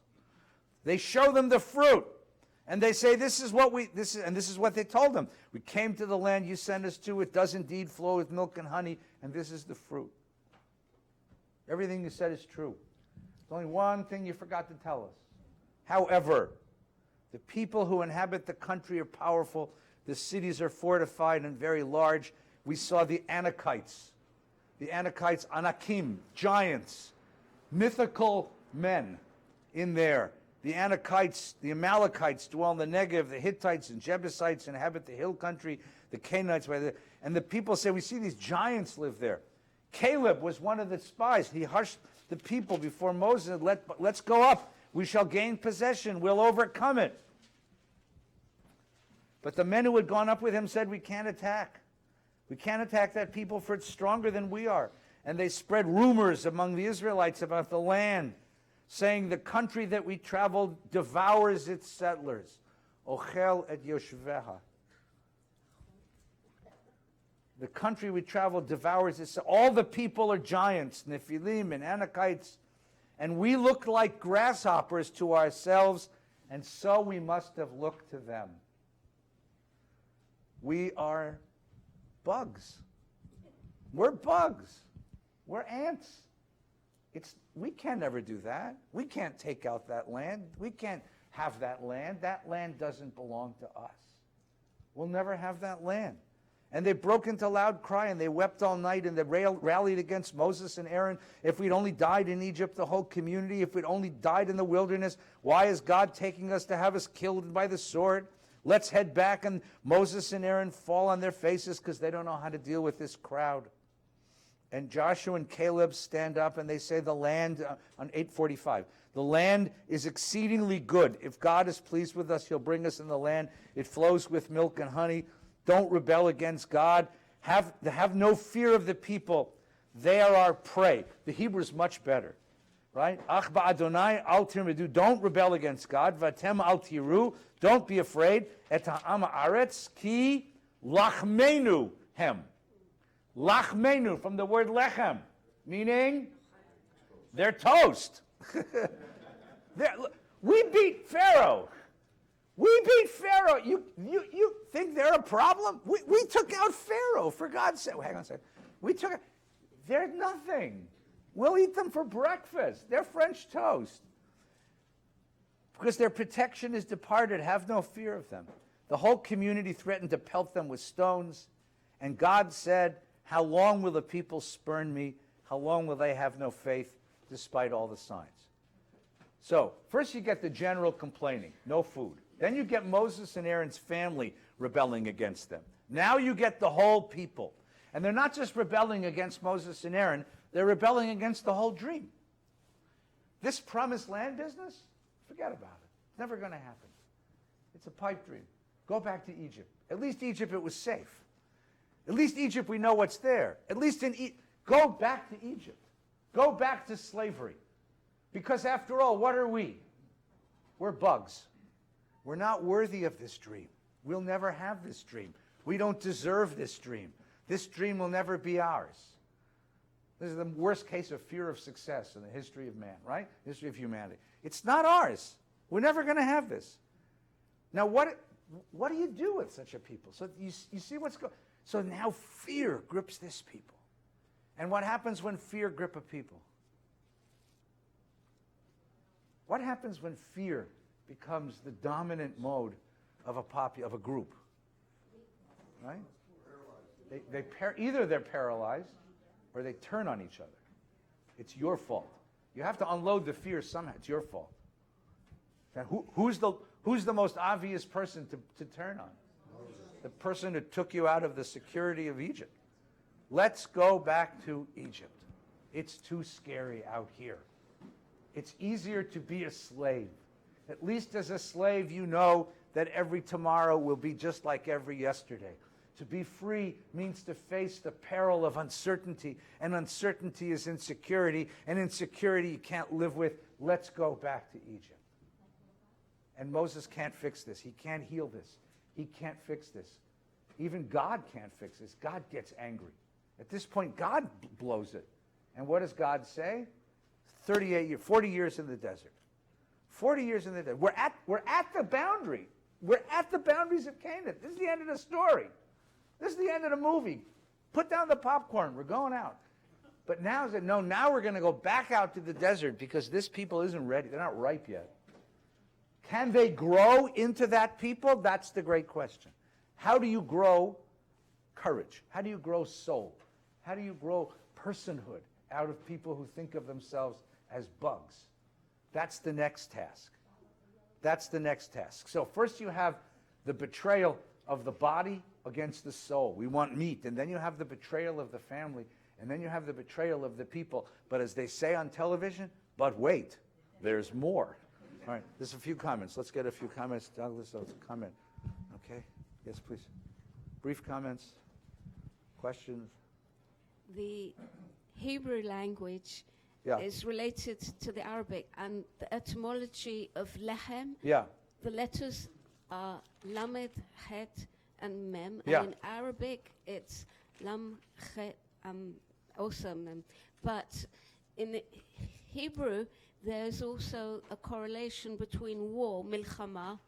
They show them the fruit, and they say, this is what they told them. We came to the land you sent us to. It does indeed flow with milk and honey, and this is the fruit. Everything you said is true. There's only one thing you forgot to tell us. However, the people who inhabit the country are powerful. The cities are fortified and very large. We saw the Anakites. The Anakites, Anakim, giants, mythical men in there. The Anakites, the Amalekites dwell in the Negev. The Hittites and Jebusites inhabit the hill country. The Canaanites, and the people say, we see these giants live there. Caleb was one of the spies. He hushed the people before Moses and let's go up. We shall gain possession. We'll overcome it. But the men who had gone up with him said, we can't attack. We can't attack that people, for it's stronger than we are. And they spread rumors among the Israelites about the land, saying, the country that we traveled devours its settlers. Ochel et yoshveha. The country we traveled devours its. All the people are giants, Nephilim and Anakites, and we look like grasshoppers to ourselves, and so we must have looked to them. We are bugs. We're bugs. We're ants. We can never do that. We can't take out that land. We can't have that land. That land doesn't belong to us. We'll never have that land. And they broke into loud cry, and they wept all night, and they rallied against Moses and Aaron. If we'd only died in Egypt, the whole community, if we'd only died in the wilderness, why is God taking us to have us killed by the sword? Let's head back. And Moses and Aaron fall on their faces because they don't know how to deal with this crowd. And Joshua and Caleb stand up, and they say the land, on 8:45, the land is exceedingly good. If God is pleased with us, he'll bring us in the land. It flows with milk and honey. Don't rebel against God. Have no fear of the people. They are our prey. The Hebrew is much better, right? Ach ba'adonai al tirmedu. Don't rebel against God. Vatem al tiru. Don't be afraid. Et ha'am haaretz ki lachmenu hem. Lachmenu, from the word lechem, meaning they're toast. We beat Pharaoh. We beat Pharaoh. You think they're a problem? We took out Pharaoh, for God's sake. Hang on a second. They're nothing. We'll eat them for breakfast. They're French toast. Because their protection is departed. Have no fear of them. The whole community threatened to pelt them with stones. And God said, how long will the people spurn me? How long will they have no faith, despite all the signs? So, first you get the general complaining, no food. Then you get Moses and Aaron's family rebelling against them. Now you get the whole people. And they're not just rebelling against Moses and Aaron, they're rebelling against the whole dream. This promised land business, forget about it. It's never going to happen. It's a pipe dream. Go back to Egypt. At least Egypt, it was safe. At least Egypt, we know what's there. At least go back to Egypt. Go back to slavery. Because after all, what are we? We're bugs. We're not worthy of this dream. We'll never have this dream. We don't deserve this dream. This dream will never be ours. This is the worst case of fear of success in the history of man, right? History of humanity. It's not ours. We're never going to have this. Now, what do you do with such a people? So you see what's going on. So now fear grips this people. And what happens when fear grips a people? What happens when fear becomes the dominant mode of a group? Right? Either they're paralyzed or they turn on each other. It's your fault. You have to unload the fear somehow. It's your fault. And who's the most obvious person to turn on? The person who took you out of the security of Egypt. Let's go back to Egypt. It's too scary out here. It's easier to be a slave. At least as a slave, you know that every tomorrow will be just like every yesterday. To be free means to face the peril of uncertainty, and uncertainty is insecurity, and insecurity you can't live with. Let's go back to Egypt. And Moses can't fix this. He can't heal this. He can't fix this. Even God can't fix this. God gets angry. At this point, God blows it. And what does God say? 40 years in the desert. 40 years in the desert. We're at the boundary. We're at the boundaries of Canaan. This is the end of the story. This is the end of the movie. Put down the popcorn. We're going out. But now we're going to go back out to the desert because this people isn't ready. They're not ripe yet. Can they grow into that people? That's the great question. How do you grow courage? How do you grow soul? How do you grow personhood out of people who think of themselves as bugs? That's the next task. That's the next task. So first you have the betrayal of the body against the soul. We want meat. And then you have the betrayal of the family. And then you have the betrayal of the people. But as they say on television, but wait, there's more. All right, there's a few comments. Let's get a few comments. Douglas, comment. Okay, yes, please. Brief comments, questions. The Hebrew language is related to the Arabic, and the etymology of lechem, the letters are lamed, het, and mem. And in Arabic, it's lam, chet, also mem. But in the Hebrew, there's also a correlation between war, milchama.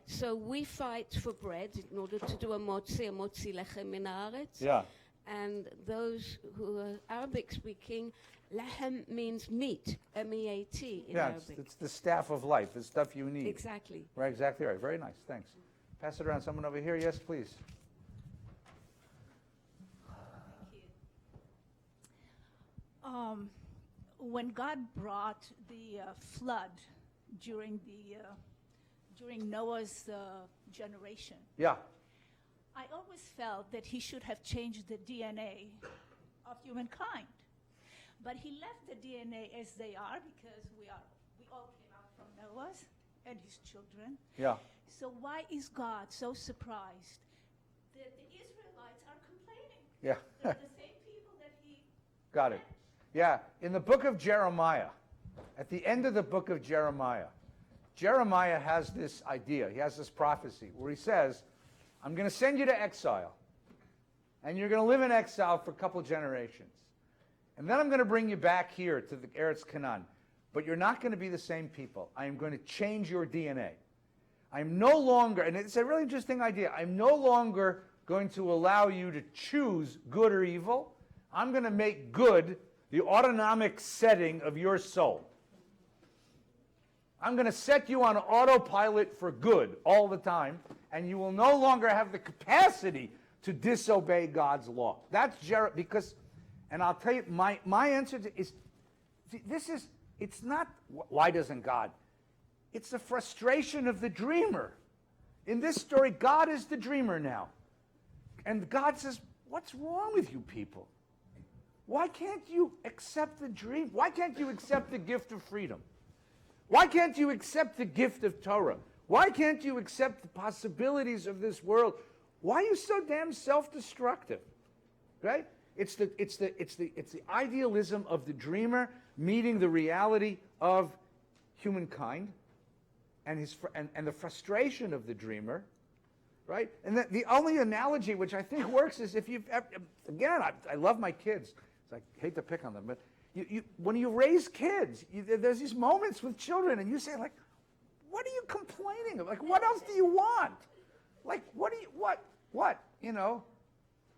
So we fight for bread in order to do a motzi lechem in haaretz. and those who are Arabic speaking, lahem means meat, M-E-A-T in Arabic. It's the staff of life, the stuff you need. Exactly. Right, exactly right. Very nice, thanks. Pass it around. Someone over here. Yes, please. When God brought the flood during Noah's generation, Yeah. I always felt that he should have changed the DNA of humankind. But he left the DNA as they are because we all came out from Noah's and his children. Yeah. So why is God so surprised that the Israelites are complaining? Yeah. They're the same people that he... Got it. Yeah. In the book of Jeremiah, at the end of the book of Jeremiah has this idea, he has this prophecy where he says, I'm going to send you to exile, and you're going to live in exile for a couple generations. And then I'm going to bring you back here to the Eretz Canaan. But you're not going to be the same people. I am going to change your DNA. I'm no longer, and it's a really interesting idea, I'm no longer going to allow you to choose good or evil. I'm going to make good the autonomic setting of your soul. I'm going to set you on autopilot for good all the time, and you will no longer have the capacity to disobey God's law. That's because, and I'll tell you, my answer to is, it's not, why doesn't God? It's the frustration of the dreamer. In this story, God is the dreamer now. And God says, what's wrong with you people? Why can't you accept the dream? Why can't you accept the gift of freedom? Why can't you accept the gift of Torah? Why can't you accept the possibilities of this world? Why are you so damn self-destructive? Right? It's the idealism of the dreamer meeting the reality of humankind, and the frustration of the dreamer, right? And the only analogy which I think works is if you've ever, again, I love my kids. I hate to pick on them, but when you raise kids, there's these moments with children, and you say, like, what are you complaining of? Like, what else do you want? Like, what? You know?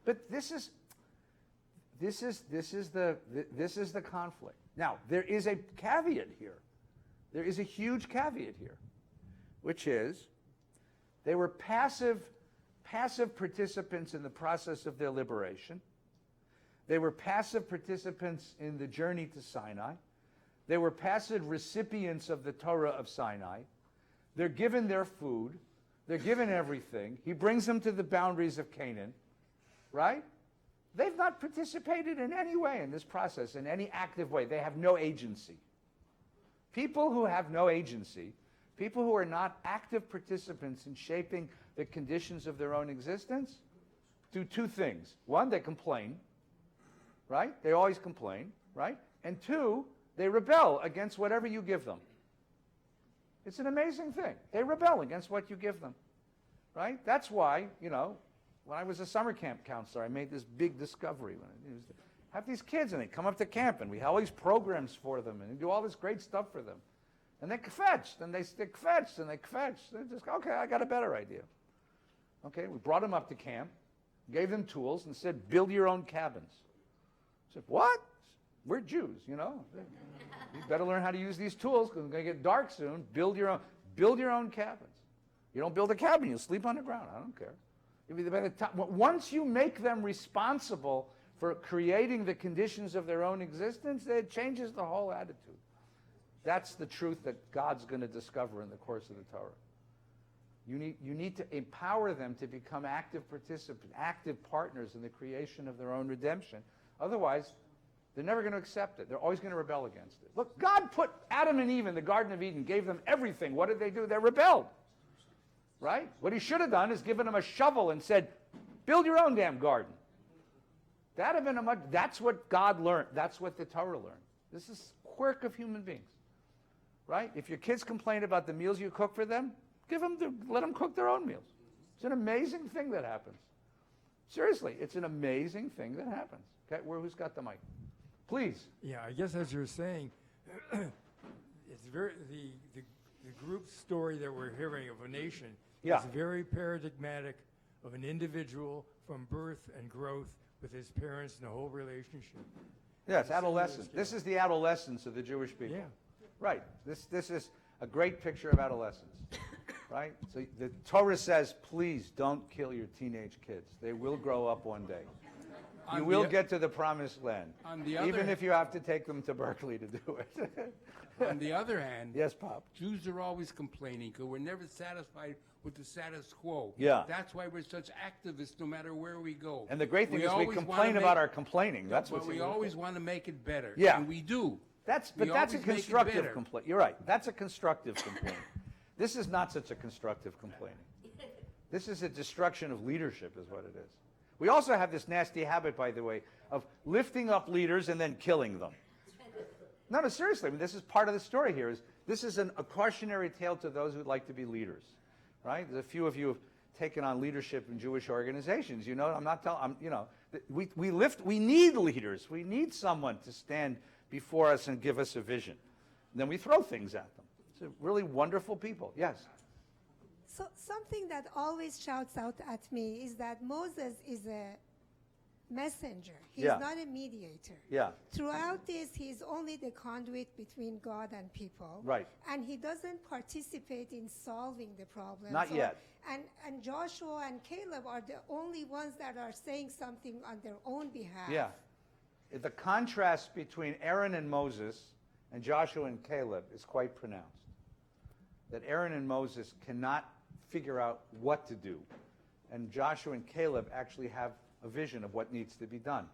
But this is the conflict. Now, there is a caveat here. There is a huge caveat here, which is they were passive participants in the process of their liberation. They were passive participants in the journey to Sinai. They were passive recipients of the Torah of Sinai. They're given their food. They're given everything. He brings them to the boundaries of Canaan, right? They've not participated in any way in this process, in any active way. They have no agency. People who have no agency, people who are not active participants in shaping the conditions of their own existence, do two things. One, they complain, right? They always complain, right? And two, they rebel against whatever you give them. It's an amazing thing. They rebel against what you give them, right? That's why, when I was a summer camp counselor, I made this big discovery. Have these kids, and they come up to camp, and we have all these programs for them, and we do all this great stuff for them. And they kvetched, and they kvetched, and they kvetched. They just, okay, I got a better idea. Okay, we brought them up to camp, gave them tools, and said, build your own cabins. I said, what? We're Jews, You better learn how to use these tools because it's going to get dark soon. Build your own cabins. You don't build a cabin, you'll sleep on the ground. I don't care. Once you make them responsible for creating the conditions of their own existence, it changes the whole attitude. That's the truth that God's going to discover in the course of the Torah. You need to empower them to become active participants, active partners in the creation of their own redemption. Otherwise, they're never going to accept it. They're always going to rebel against it. Look, God put Adam and Eve in the Garden of Eden, gave them everything. What did they do? They rebelled. Right? What he should have done is given them a shovel and said, build your own damn garden. That's what God learned. That's what the Torah learned. This is quirk of human beings. Right? If your kids complain about the meals you cook for them, let them cook their own meals. It's an amazing thing that happens. Seriously, it's an amazing thing that happens. Okay, who's got the mic? Please. Yeah, I guess as you're saying, it's very the group story that we're hearing of a nation is very paradigmatic of an individual from birth and growth with his parents and the whole relationship. Yes, adolescence. This is the adolescence of the Jewish people. Yeah. Right. This is a great picture of adolescence. Right? So the Torah says, please don't kill your teenage kids. They will grow up one day. You will get to the promised land. Even if you have to take them to Berkeley to do it. On the other hand, yes, Pop. Jews are always complaining because we're never satisfied with the status quo. Yeah. That's why we're such activists no matter where we go. And the great thing is we complain about our complaining. That's what we always want to make it better. Yeah. And we do. That's a constructive complaint. You're right. That's a constructive complaint. This is not such a constructive complaining. This is a destruction of leadership is what it is. We also have this nasty habit, by the way, of lifting up leaders and then killing them. No, seriously. I mean, this is part of the story here. This is a cautionary tale to those who'd like to be leaders, right? There's a few of you have taken on leadership in Jewish organizations. You know, I'm not telling. We need leaders. We need someone to stand before us and give us a vision. And then we throw things at them. It's really wonderful people. Yes. So something that always shouts out at me is that Moses is a messenger. He's not a mediator. Yeah. Throughout this, he's only the conduit between God and people. Right. And he doesn't participate in solving the problem. Not yet. And Joshua and Caleb are the only ones that are saying something on their own behalf. Yeah. The contrast between Aaron and Moses and Joshua and Caleb is quite pronounced. That Aaron and Moses cannot figure out what to do. And Joshua and Caleb actually have a vision of what needs to be done.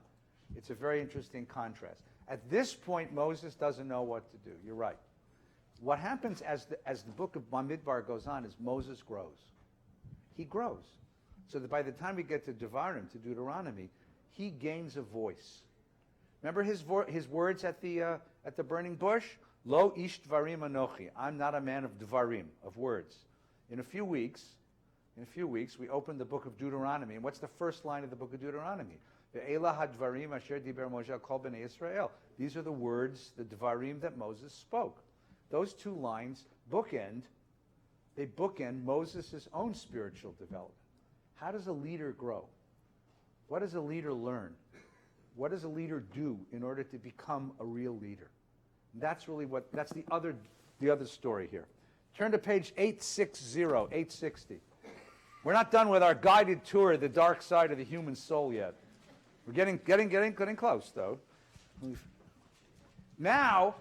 It's a very interesting contrast. At this point, Moses doesn't know what to do. You're right. What happens as the book of Bamidbar goes on is Moses grows. He grows. So that by the time we get to Devarim, to Deuteronomy, he gains a voice. Remember his words at the burning bush? Lo ish dvarim anochi. I'm not a man of dvarim, of words. In a few weeks, we open the book of Deuteronomy. And what's the first line of the book of Deuteronomy? Ve'ela hadvarim asher diber Moshe kol bnei Israel. These are the words, the dvarim that Moses spoke. Those two lines bookend Moses' own spiritual development. How does a leader grow? What does a leader learn? What does a leader do in order to become a real leader? And that's really that's the other story here. Turn to page 860. We're not done with our guided tour of the dark side of the human soul yet. We're getting close, though. Now,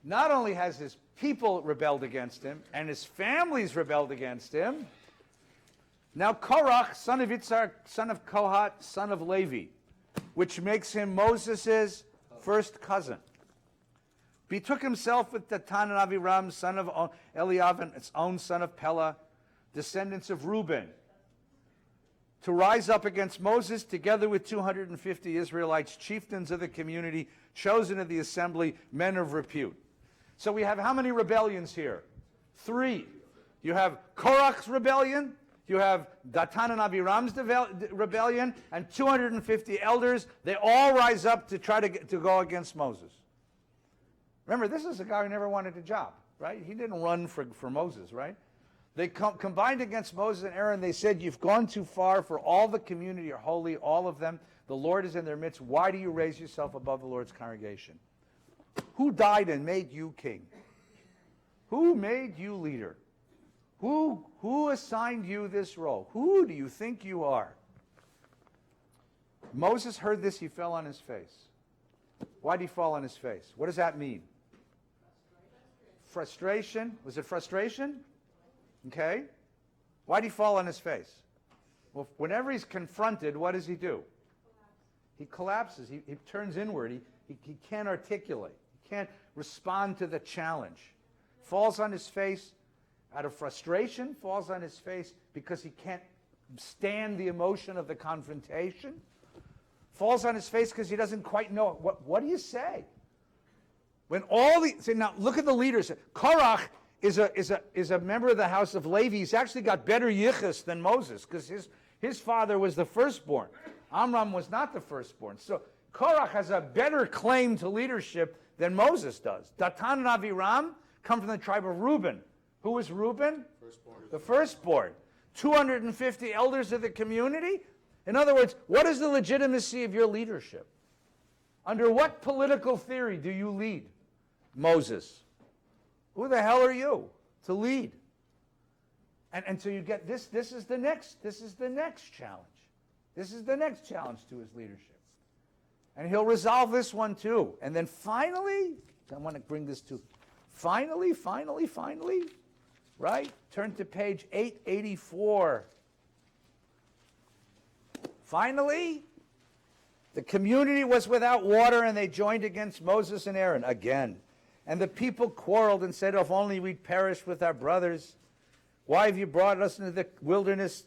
not only has his people rebelled against him, and his families rebelled against him, now Korach, son of Yitzhak, son of Kohat, son of Levi, which makes him Moses' first cousin, betook himself with Datan and Aviram, son of Eliav, and its own son of Pella, descendants of Reuben, to rise up against Moses together with 250 Israelites, chieftains of the community, chosen of the assembly, men of repute. So we have how many rebellions here? 3. You have Korach's rebellion, you have Datan and Aviram's rebellion, and 250 elders. They all rise up to try to go against Moses. Remember, this is a guy who never wanted a job, right? He didn't run for Moses, right? They combined against Moses and Aaron. They said, you've gone too far, for all the community are holy, all of them. The Lord is in their midst. Why do you raise yourself above the Lord's congregation? Who died and made you king? Who made you leader? Who assigned you this role? Who do you think you are? Moses heard this, he fell on his face. Why did he fall on his face? What does that mean? Frustration. Was it frustration? Okay. Why did he fall on his face? Well, whenever he's confronted, what does he do? He collapses. He turns inward. He can't articulate. He can't respond to the challenge. Falls on his face out of frustration, falls on his face because he can't stand the emotion of the confrontation, falls on his face because he doesn't quite know, what do you say? When now look at the leaders. Korach is a member of the house of Levi. He's actually got better yichus than Moses because his father was the firstborn. Amram was not the firstborn. So Korach has a better claim to leadership than Moses does. Datan and Aviram come from the tribe of Reuben. Who was Reuben? Firstborn. The firstborn. 250 elders of the community. In other words, what is the legitimacy of your leadership? Under what political theory do you lead? Moses. Who the hell are you to lead? And so you get this is the next challenge. This is the next challenge to his leadership. And he'll resolve this one too. And then finally, I want to bring this to finally, right? Turn to page 884. Finally, the community was without water, and they joined against Moses and Aaron again. And the people quarreled and said, if only we'd perished with our brothers. Why have you brought us into the wilderness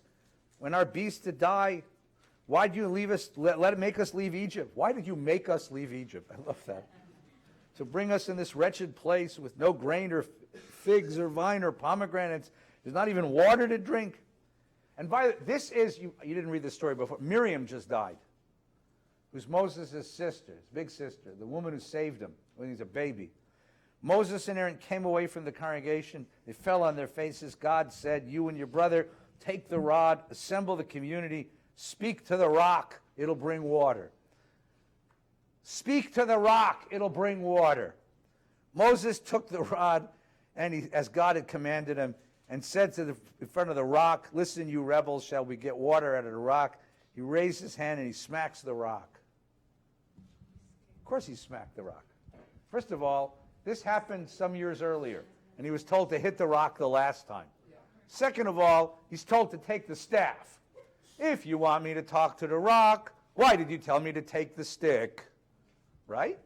when our beasts to die? Why did you leave us, make us leave Egypt? Why did you make us leave Egypt? I love that. To bring us in this wretched place with no grain or figs or vine or pomegranates. There's not even water to drink. And by this is, you didn't read this story before, Miriam just died, who's Moses' sister, his big sister, the woman who saved him when he was a baby. Moses and Aaron came away from the congregation. They fell on their faces. God said, you and your brother take the rod, assemble the community, speak to the rock, it'll bring water. Speak to the rock, it'll bring water. Moses took the rod, and he, as God had commanded him, and said in front of the rock, listen, you rebels, shall we get water out of the rock? He raised his hand and he smacks the rock. Of course he smacked the rock. First of all, this happened some years earlier, and he was told to hit the rock the last time. Second of all, he's told to take the staff. If you want me to talk to the rock, why did you tell me to take the stick? Right?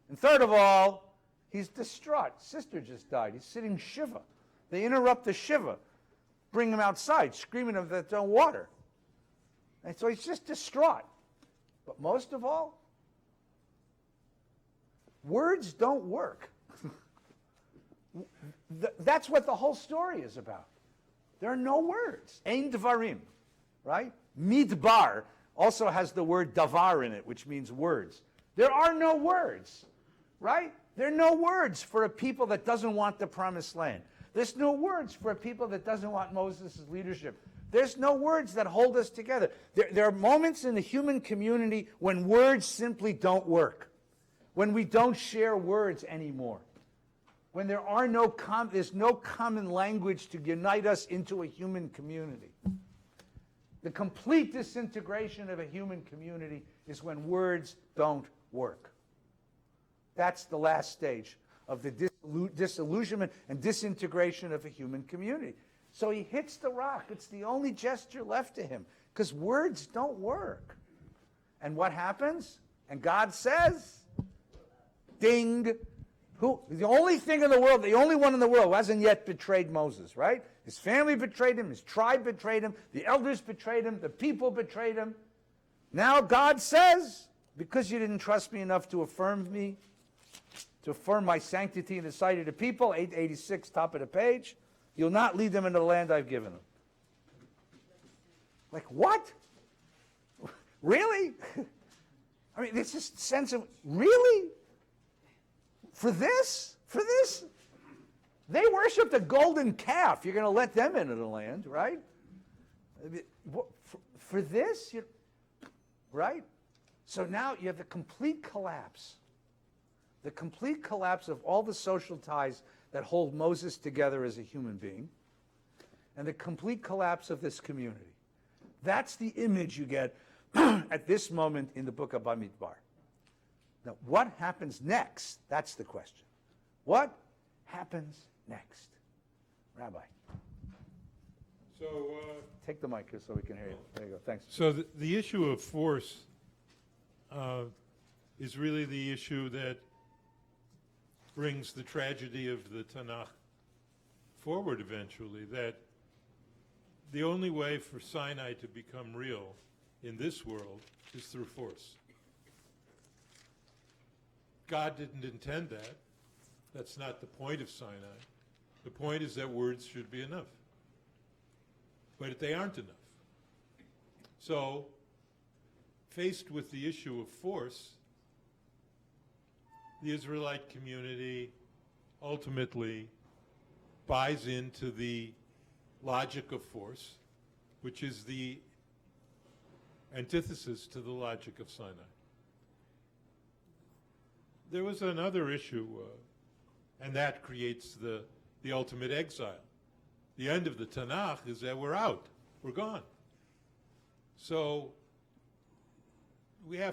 And third of all, he's distraught. Sister just died. He's sitting shiva. They interrupt the shiva, bring him outside, screaming of that don't water. And so he's just distraught. But most of all, words don't work. That's what the whole story is about. There are no words. Ein dvarim, right? Midbar also has the word davar in it, which means words. There are no words, right? There are no words for a people that doesn't want the promised land. There's no words for a people that doesn't want Moses' leadership. There's no words that hold us together. There are moments in the human community when words simply don't work, when we don't share words anymore, when there's no common language to unite us into a human community. The complete disintegration of a human community is when words don't work. That's the last stage of the disillusionment and disintegration of a human community. So he hits the rock. It's the only gesture left to him, because words don't work. And what happens? And God says, ding. The only thing in the world, the only one in the world who hasn't yet betrayed Moses, right? His family betrayed him, his tribe betrayed him, the elders betrayed him, the people betrayed him. Now God says, because you didn't trust me enough to affirm me, to affirm my sanctity in the sight of the people, 886, top of the page, you'll not lead them into the land I've given them. Like, what? Really? I mean, there's this sense of, really? For this? For this? They worshiped a golden calf. You're going to let them into the land, right? For this? Right? So now you have the complete collapse. The complete collapse of all the social ties that hold Moses together as a human being, and the complete collapse of this community. That's the image you get at this moment in the book of Bamidbar. Now, what happens next? That's the question. What happens next? Rabbi. So, take the mic here so we can hear you. There you go. Thanks. So the issue of force is really the issue that brings the tragedy of the Tanakh forward eventually, that the only way for Sinai to become real in this world is through force. God didn't intend that. That's not the point of Sinai. The point is that words should be enough. But they aren't enough. So, faced with the issue of force, the Israelite community ultimately buys into the logic of force, which is the antithesis to the logic of Sinai. There was another issue, and that creates the ultimate exile. The end of the Tanakh is that we're out, we're gone. So there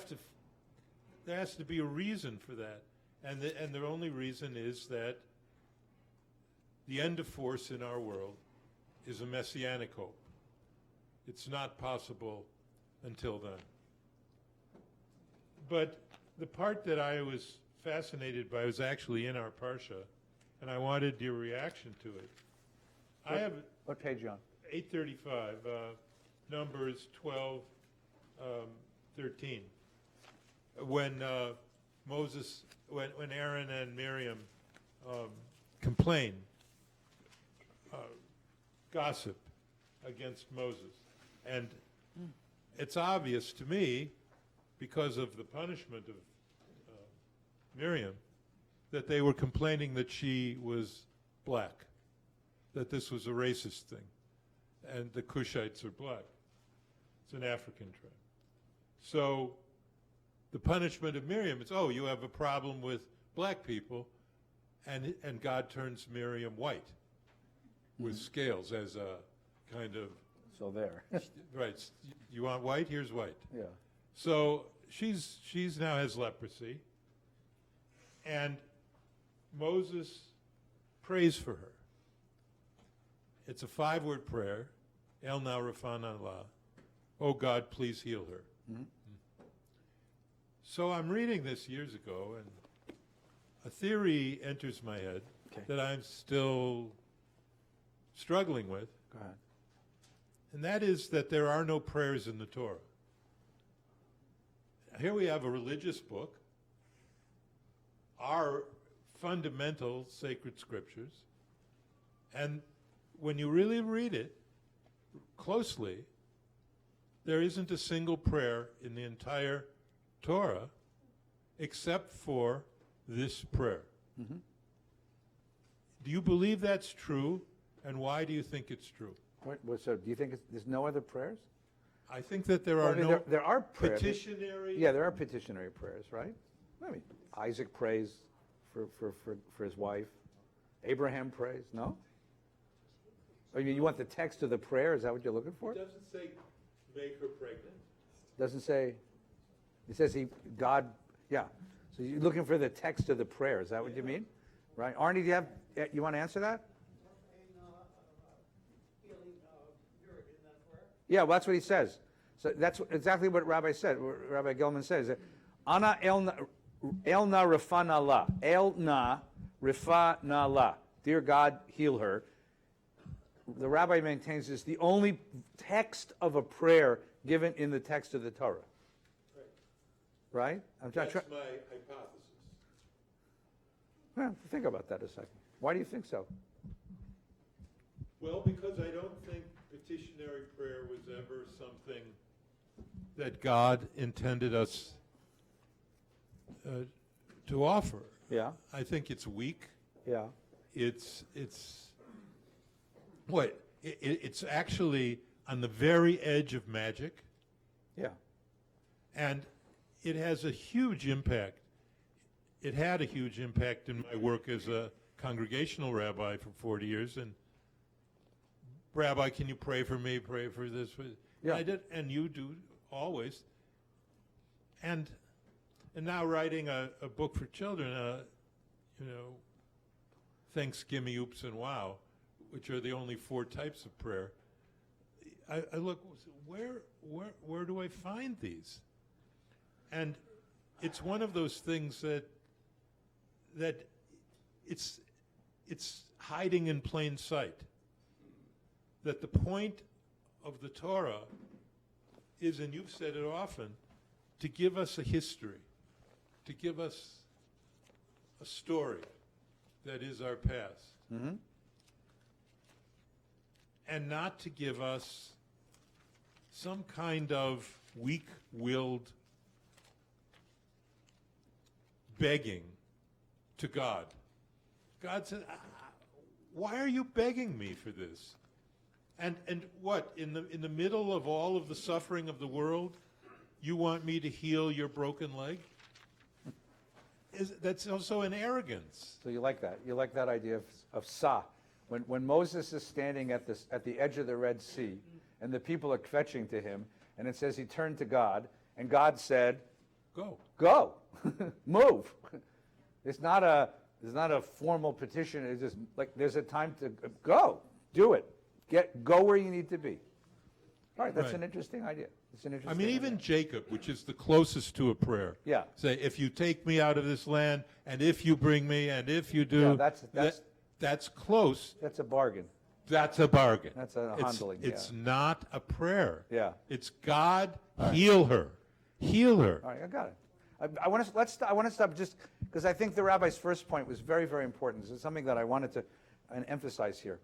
has to be a reason for that, and the only reason is that the end of force in our world is a messianic hope. It's not possible until then. But the part that I was fascinated by was actually in our Parsha, and I wanted your reaction to it. I have What page, John? 835, Numbers 12, 13. When when Aaron and Miriam complain, gossip against Moses. And it's obvious to me, because of the punishment of Miriam, that they were complaining that she was black, that this was a racist thing, and the Cushites are black. It's an African tribe. So the punishment of Miriam is, oh, you have a problem with black people, and God turns Miriam white with scales as a kind of... So there. Right. You want white? Here's white. Yeah. So she's now has leprosy, and Moses prays for her. It's a 5-word prayer, El na rafan Allah. Oh God, please heal her. Mm-hmm. So I'm reading this years ago, and a theory enters my head that I'm still struggling with. Go ahead. And that is that there are no prayers in the Torah. Here we have a religious book, our fundamental sacred scriptures, and when you really read it closely, there isn't a single prayer in the entire Torah except for this prayer. Mm-hmm. Do you believe that's true, and why do you think it's true? So do you think there's no other prayers? I think that there are no there are prayers. petitionary... Yeah, there are petitionary prayers, right? I mean, Isaac prays for his wife. Abraham prays, no? I mean, you want the text of the prayer? Is that what you're looking for? It doesn't say make her pregnant. Doesn't say. It says God. Yeah. So you're looking for the text of the prayer. Is that what you mean? Right. Arnie, you want to answer that? Yeah, well, that's what he says. So that's exactly what Rabbi said. What Rabbi Gelman says, Ana elna rifana la. Elna rifana la. Dear God, heal her. The Rabbi maintains this the only text of a prayer given in the text of the Torah. Right? That's my hypothesis. Well, think about that a second. Why do you think so? Well, because I don't think petitionary prayer was ever something that God intended us to offer. Yeah. I think it's weak. Yeah. It's actually on the very edge of magic. Yeah. And it has a huge impact. It had a huge impact in my work as a congregational rabbi for 40 years. And Rabbi, can you pray for me? Pray for this. Yeah. I did, and you do always. And now writing a book for children, Thanks, Gimme, Oops, and Wow, which are the only 4 types of prayer. I look, where do I find these? And it's one of those things that it's hiding in plain sight. That the point of the Torah is, and you've said it often, to give us a history, to give us a story that is our past. Mm-hmm. And not to give us some kind of weak-willed begging to God. God said, why are you begging me for this? And what, in the middle of all of the suffering of the world, you want me to heal your broken leg? That's also an arrogance. So you like that? You like that idea of sa? When Moses is standing at the edge of the Red Sea, and the people are fetching to him, and it says he turned to God, and God said, "Go, move." It's not a formal petition. It's just like there's a time to go, do it, go where you need to be. All right, that's an interesting idea. It's an interesting. I mean, even Jacob, which is the closest to a prayer. Yeah. Say, if you take me out of this land, and if you bring me, and if you do. Yeah, that's close. That's a bargain. That's a bargain. That's a handling. It's not a prayer. Yeah. It's God, heal her. Heal her. All right, I got it. I want to stop just because I think the rabbi's first point was very, very important. This is something that I wanted to emphasize here.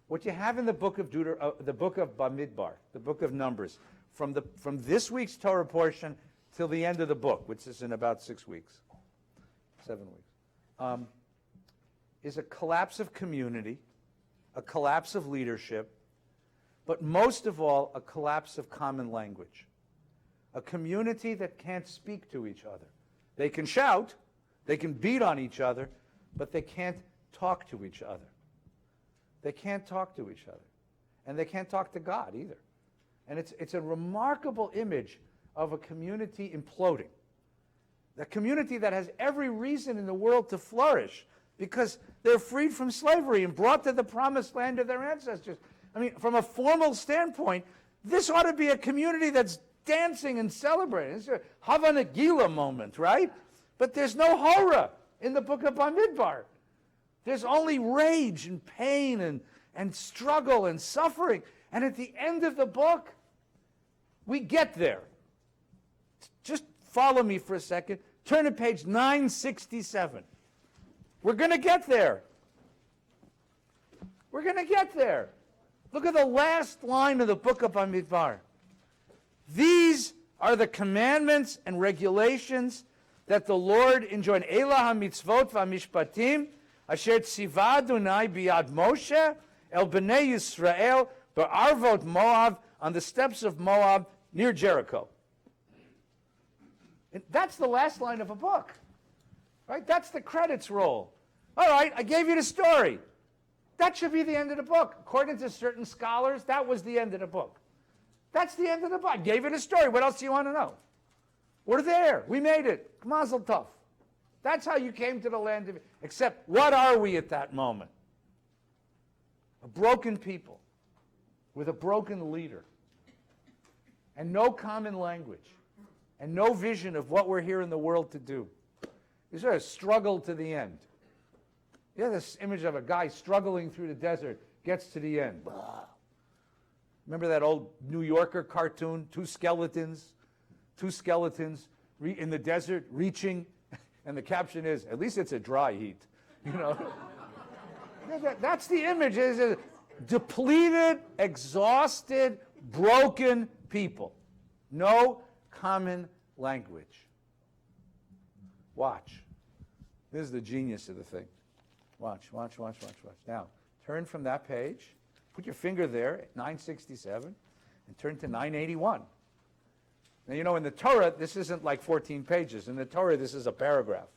What you have in the book of the book of Bamidbar, the book of Numbers, from this week's Torah portion till the end of the book, which is in about 7 weeks, is a collapse of community, a collapse of leadership, but most of all, a collapse of common language. A community that can't speak to each other. They can shout, they can beat on each other, but they can't talk to each other. They can't talk to each other. And they can't talk to God either. And it's a remarkable image of a community imploding. A community that has every reason in the world to flourish because they're freed from slavery and brought to the promised land of their ancestors. I mean, from a formal standpoint, this ought to be a community that's dancing and celebrating. It's a Hava Nagila moment, right? But there's no horror in the book of Bamidbar. There's only rage and pain and struggle and suffering. And at the end of the book, we get there. Just follow me for a second. Turn to page 967. We're going to get there. We're going to get there. Look at the last line of the book of Bamidbar. These are the commandments and regulations that the Lord enjoined. Elah ha-mitzvot va-mishpatim asher tziva Adonai biyad Moshe el bnei Yisrael be'arvot Moab on the steppes of Moab near Jericho. And that's the last line of a book. Right? That's the credits roll. All right, I gave you the story. That should be the end of the book. According to certain scholars, that was the end of the book. That's the end of the book. I gave you the story. What else do you want to know? We're there. We made it. Mazel tov. That's how you came to the land of... Except, what are we at that moment? A broken people with a broken leader and no common language and no vision of what we're here in the world to do. It's a struggle to the end. You have this image of a guy struggling through the desert, gets to the end. Blah. Remember that old New Yorker cartoon, two skeletons in the desert reaching, and the caption is, at least it's a dry heat. You know, that's the image. Is depleted, exhausted, broken people. No common language. Watch. This is the genius of the thing. Watch. Now, turn from that page, put your finger there at 967, and turn to 981. Now, you know, in the Torah, this isn't like 14 pages. In the Torah, this is a paragraph.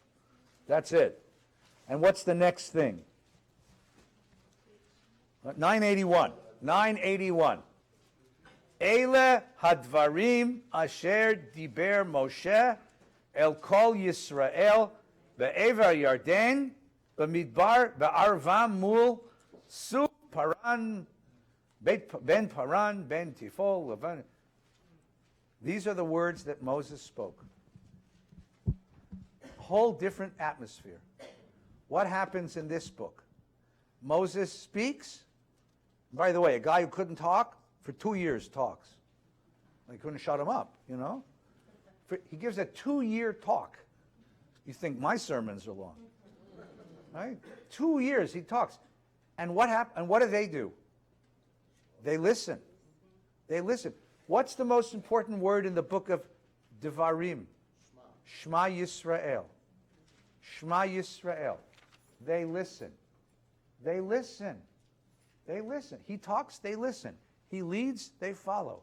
That's it. And what's the next thing? 981. 981. Ele hadvarim asher diber Moshe el kol Yisrael be'ever Yarden b'midbar be'arvam mul su paran ben paran ben tifol levan. These are the words that Moses spoke. Whole different atmosphere. What happens in this book? Moses speaks. By the way, a guy who couldn't talk for 2 years talks. They couldn't shut him up, you know. He gives a 2-year talk. You think my sermons are long, right? 2 years he talks, and what happened? And what do? They listen. They listen. What's the most important word in the book of Devarim? Shema Yisrael. Shema Yisrael. They listen. They listen. They listen. He talks, they listen. He leads, they follow.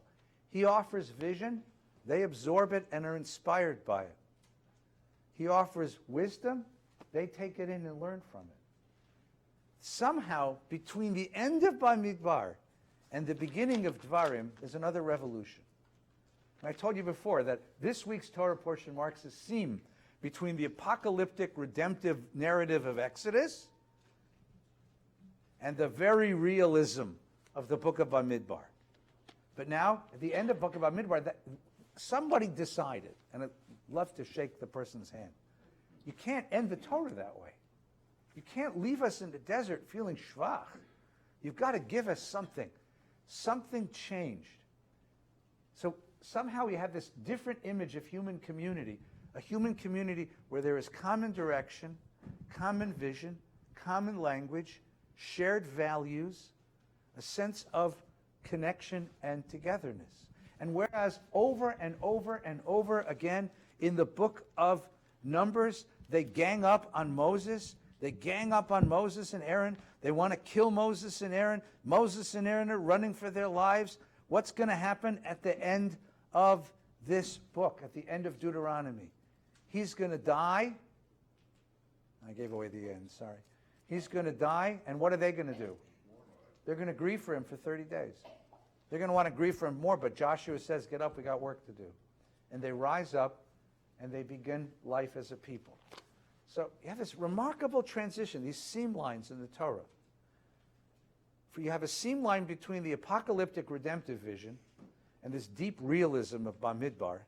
He offers vision, They absorb it and are inspired by it. He offers wisdom. They take it in and learn from it. Somehow, between the end of Bamidbar and the beginning of Dvarim, is another revolution. I told you before that this week's Torah portion marks a seam between the apocalyptic redemptive narrative of Exodus and the very realism of the book of Bamidbar. But now, at the end of the book of Bamidbar, somebody decided, and I'd love to shake the person's hand, you can't end the Torah that way. You can't leave us in the desert feeling shvach. You've got to give us something. Something changed. So somehow we have this different image of human community, a human community where there is common direction, common vision, common language, shared values, a sense of connection and togetherness. And whereas over and over and over again in the book of Numbers, they gang up on Moses. They gang up on Moses and Aaron. They want to kill Moses and Aaron. Moses and Aaron are running for their lives. What's going to happen at the end of this book, at the end of Deuteronomy? He's going to die. I gave away the end, sorry. He's going to die, and what are they going to do? They're going to grieve for him for 30 days. They're going to want to grieve for him more, but Joshua says, get up, we got work to do. And they rise up, and they begin life as a people. So you have this remarkable transition, these seam lines in the Torah. You have a seam line between the apocalyptic redemptive vision and this deep realism of Bamidbar,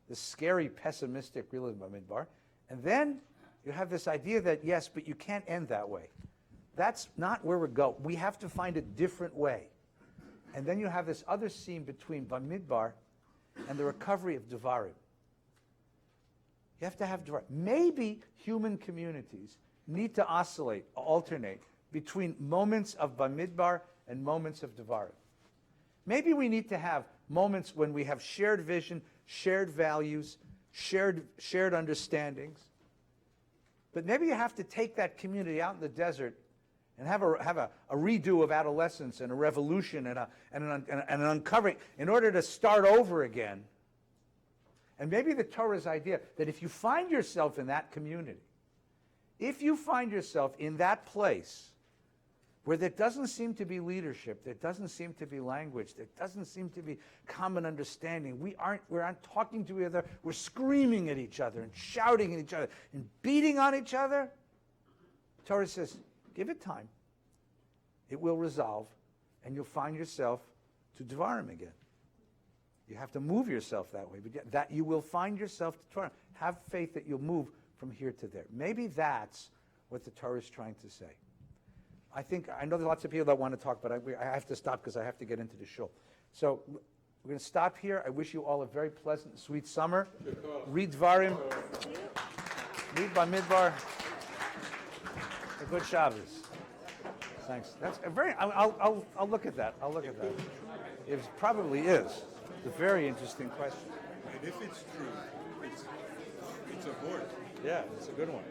this scary pessimistic realism of Bamidbar, and then you have this idea that, yes, but you can't end that way. That's not where we go. We have to find a different way. And then you have this other seam between Bamidbar and the recovery of Devarim. You have to have Devarim. Maybe human communities need to oscillate, alternate, between moments of Bamidbar and moments of Devarim. Maybe we need to have moments when we have shared vision, shared values, shared understandings. But maybe you have to take that community out in the desert and have a redo of adolescence and a revolution and an uncovering in order to start over again. And maybe the Torah's idea that if you find yourself in that community, if you find yourself in that place where there doesn't seem to be leadership, there doesn't seem to be language, there doesn't seem to be common understanding, we aren't talking to each other, we're screaming at each other and shouting at each other and beating on each other, Torah says, give it time. It will resolve, and you'll find yourself to Devarim again. You have to move yourself that way, but that you will find yourself to Torah. Have faith that you'll move from here to there. Maybe that's what the Torah is trying to say. I know there's lots of people that want to talk, but I have to stop because I have to get into the shul. So we're going to stop here. I wish you all a very pleasant, sweet summer. Read Dvarim. Read Bamidbar. A good Shabbos. Thanks. That's a very. I'll look at that. I'll look at that. It probably is. It's a very interesting question. And if it's true, it's a horse. Yeah, it's a good one.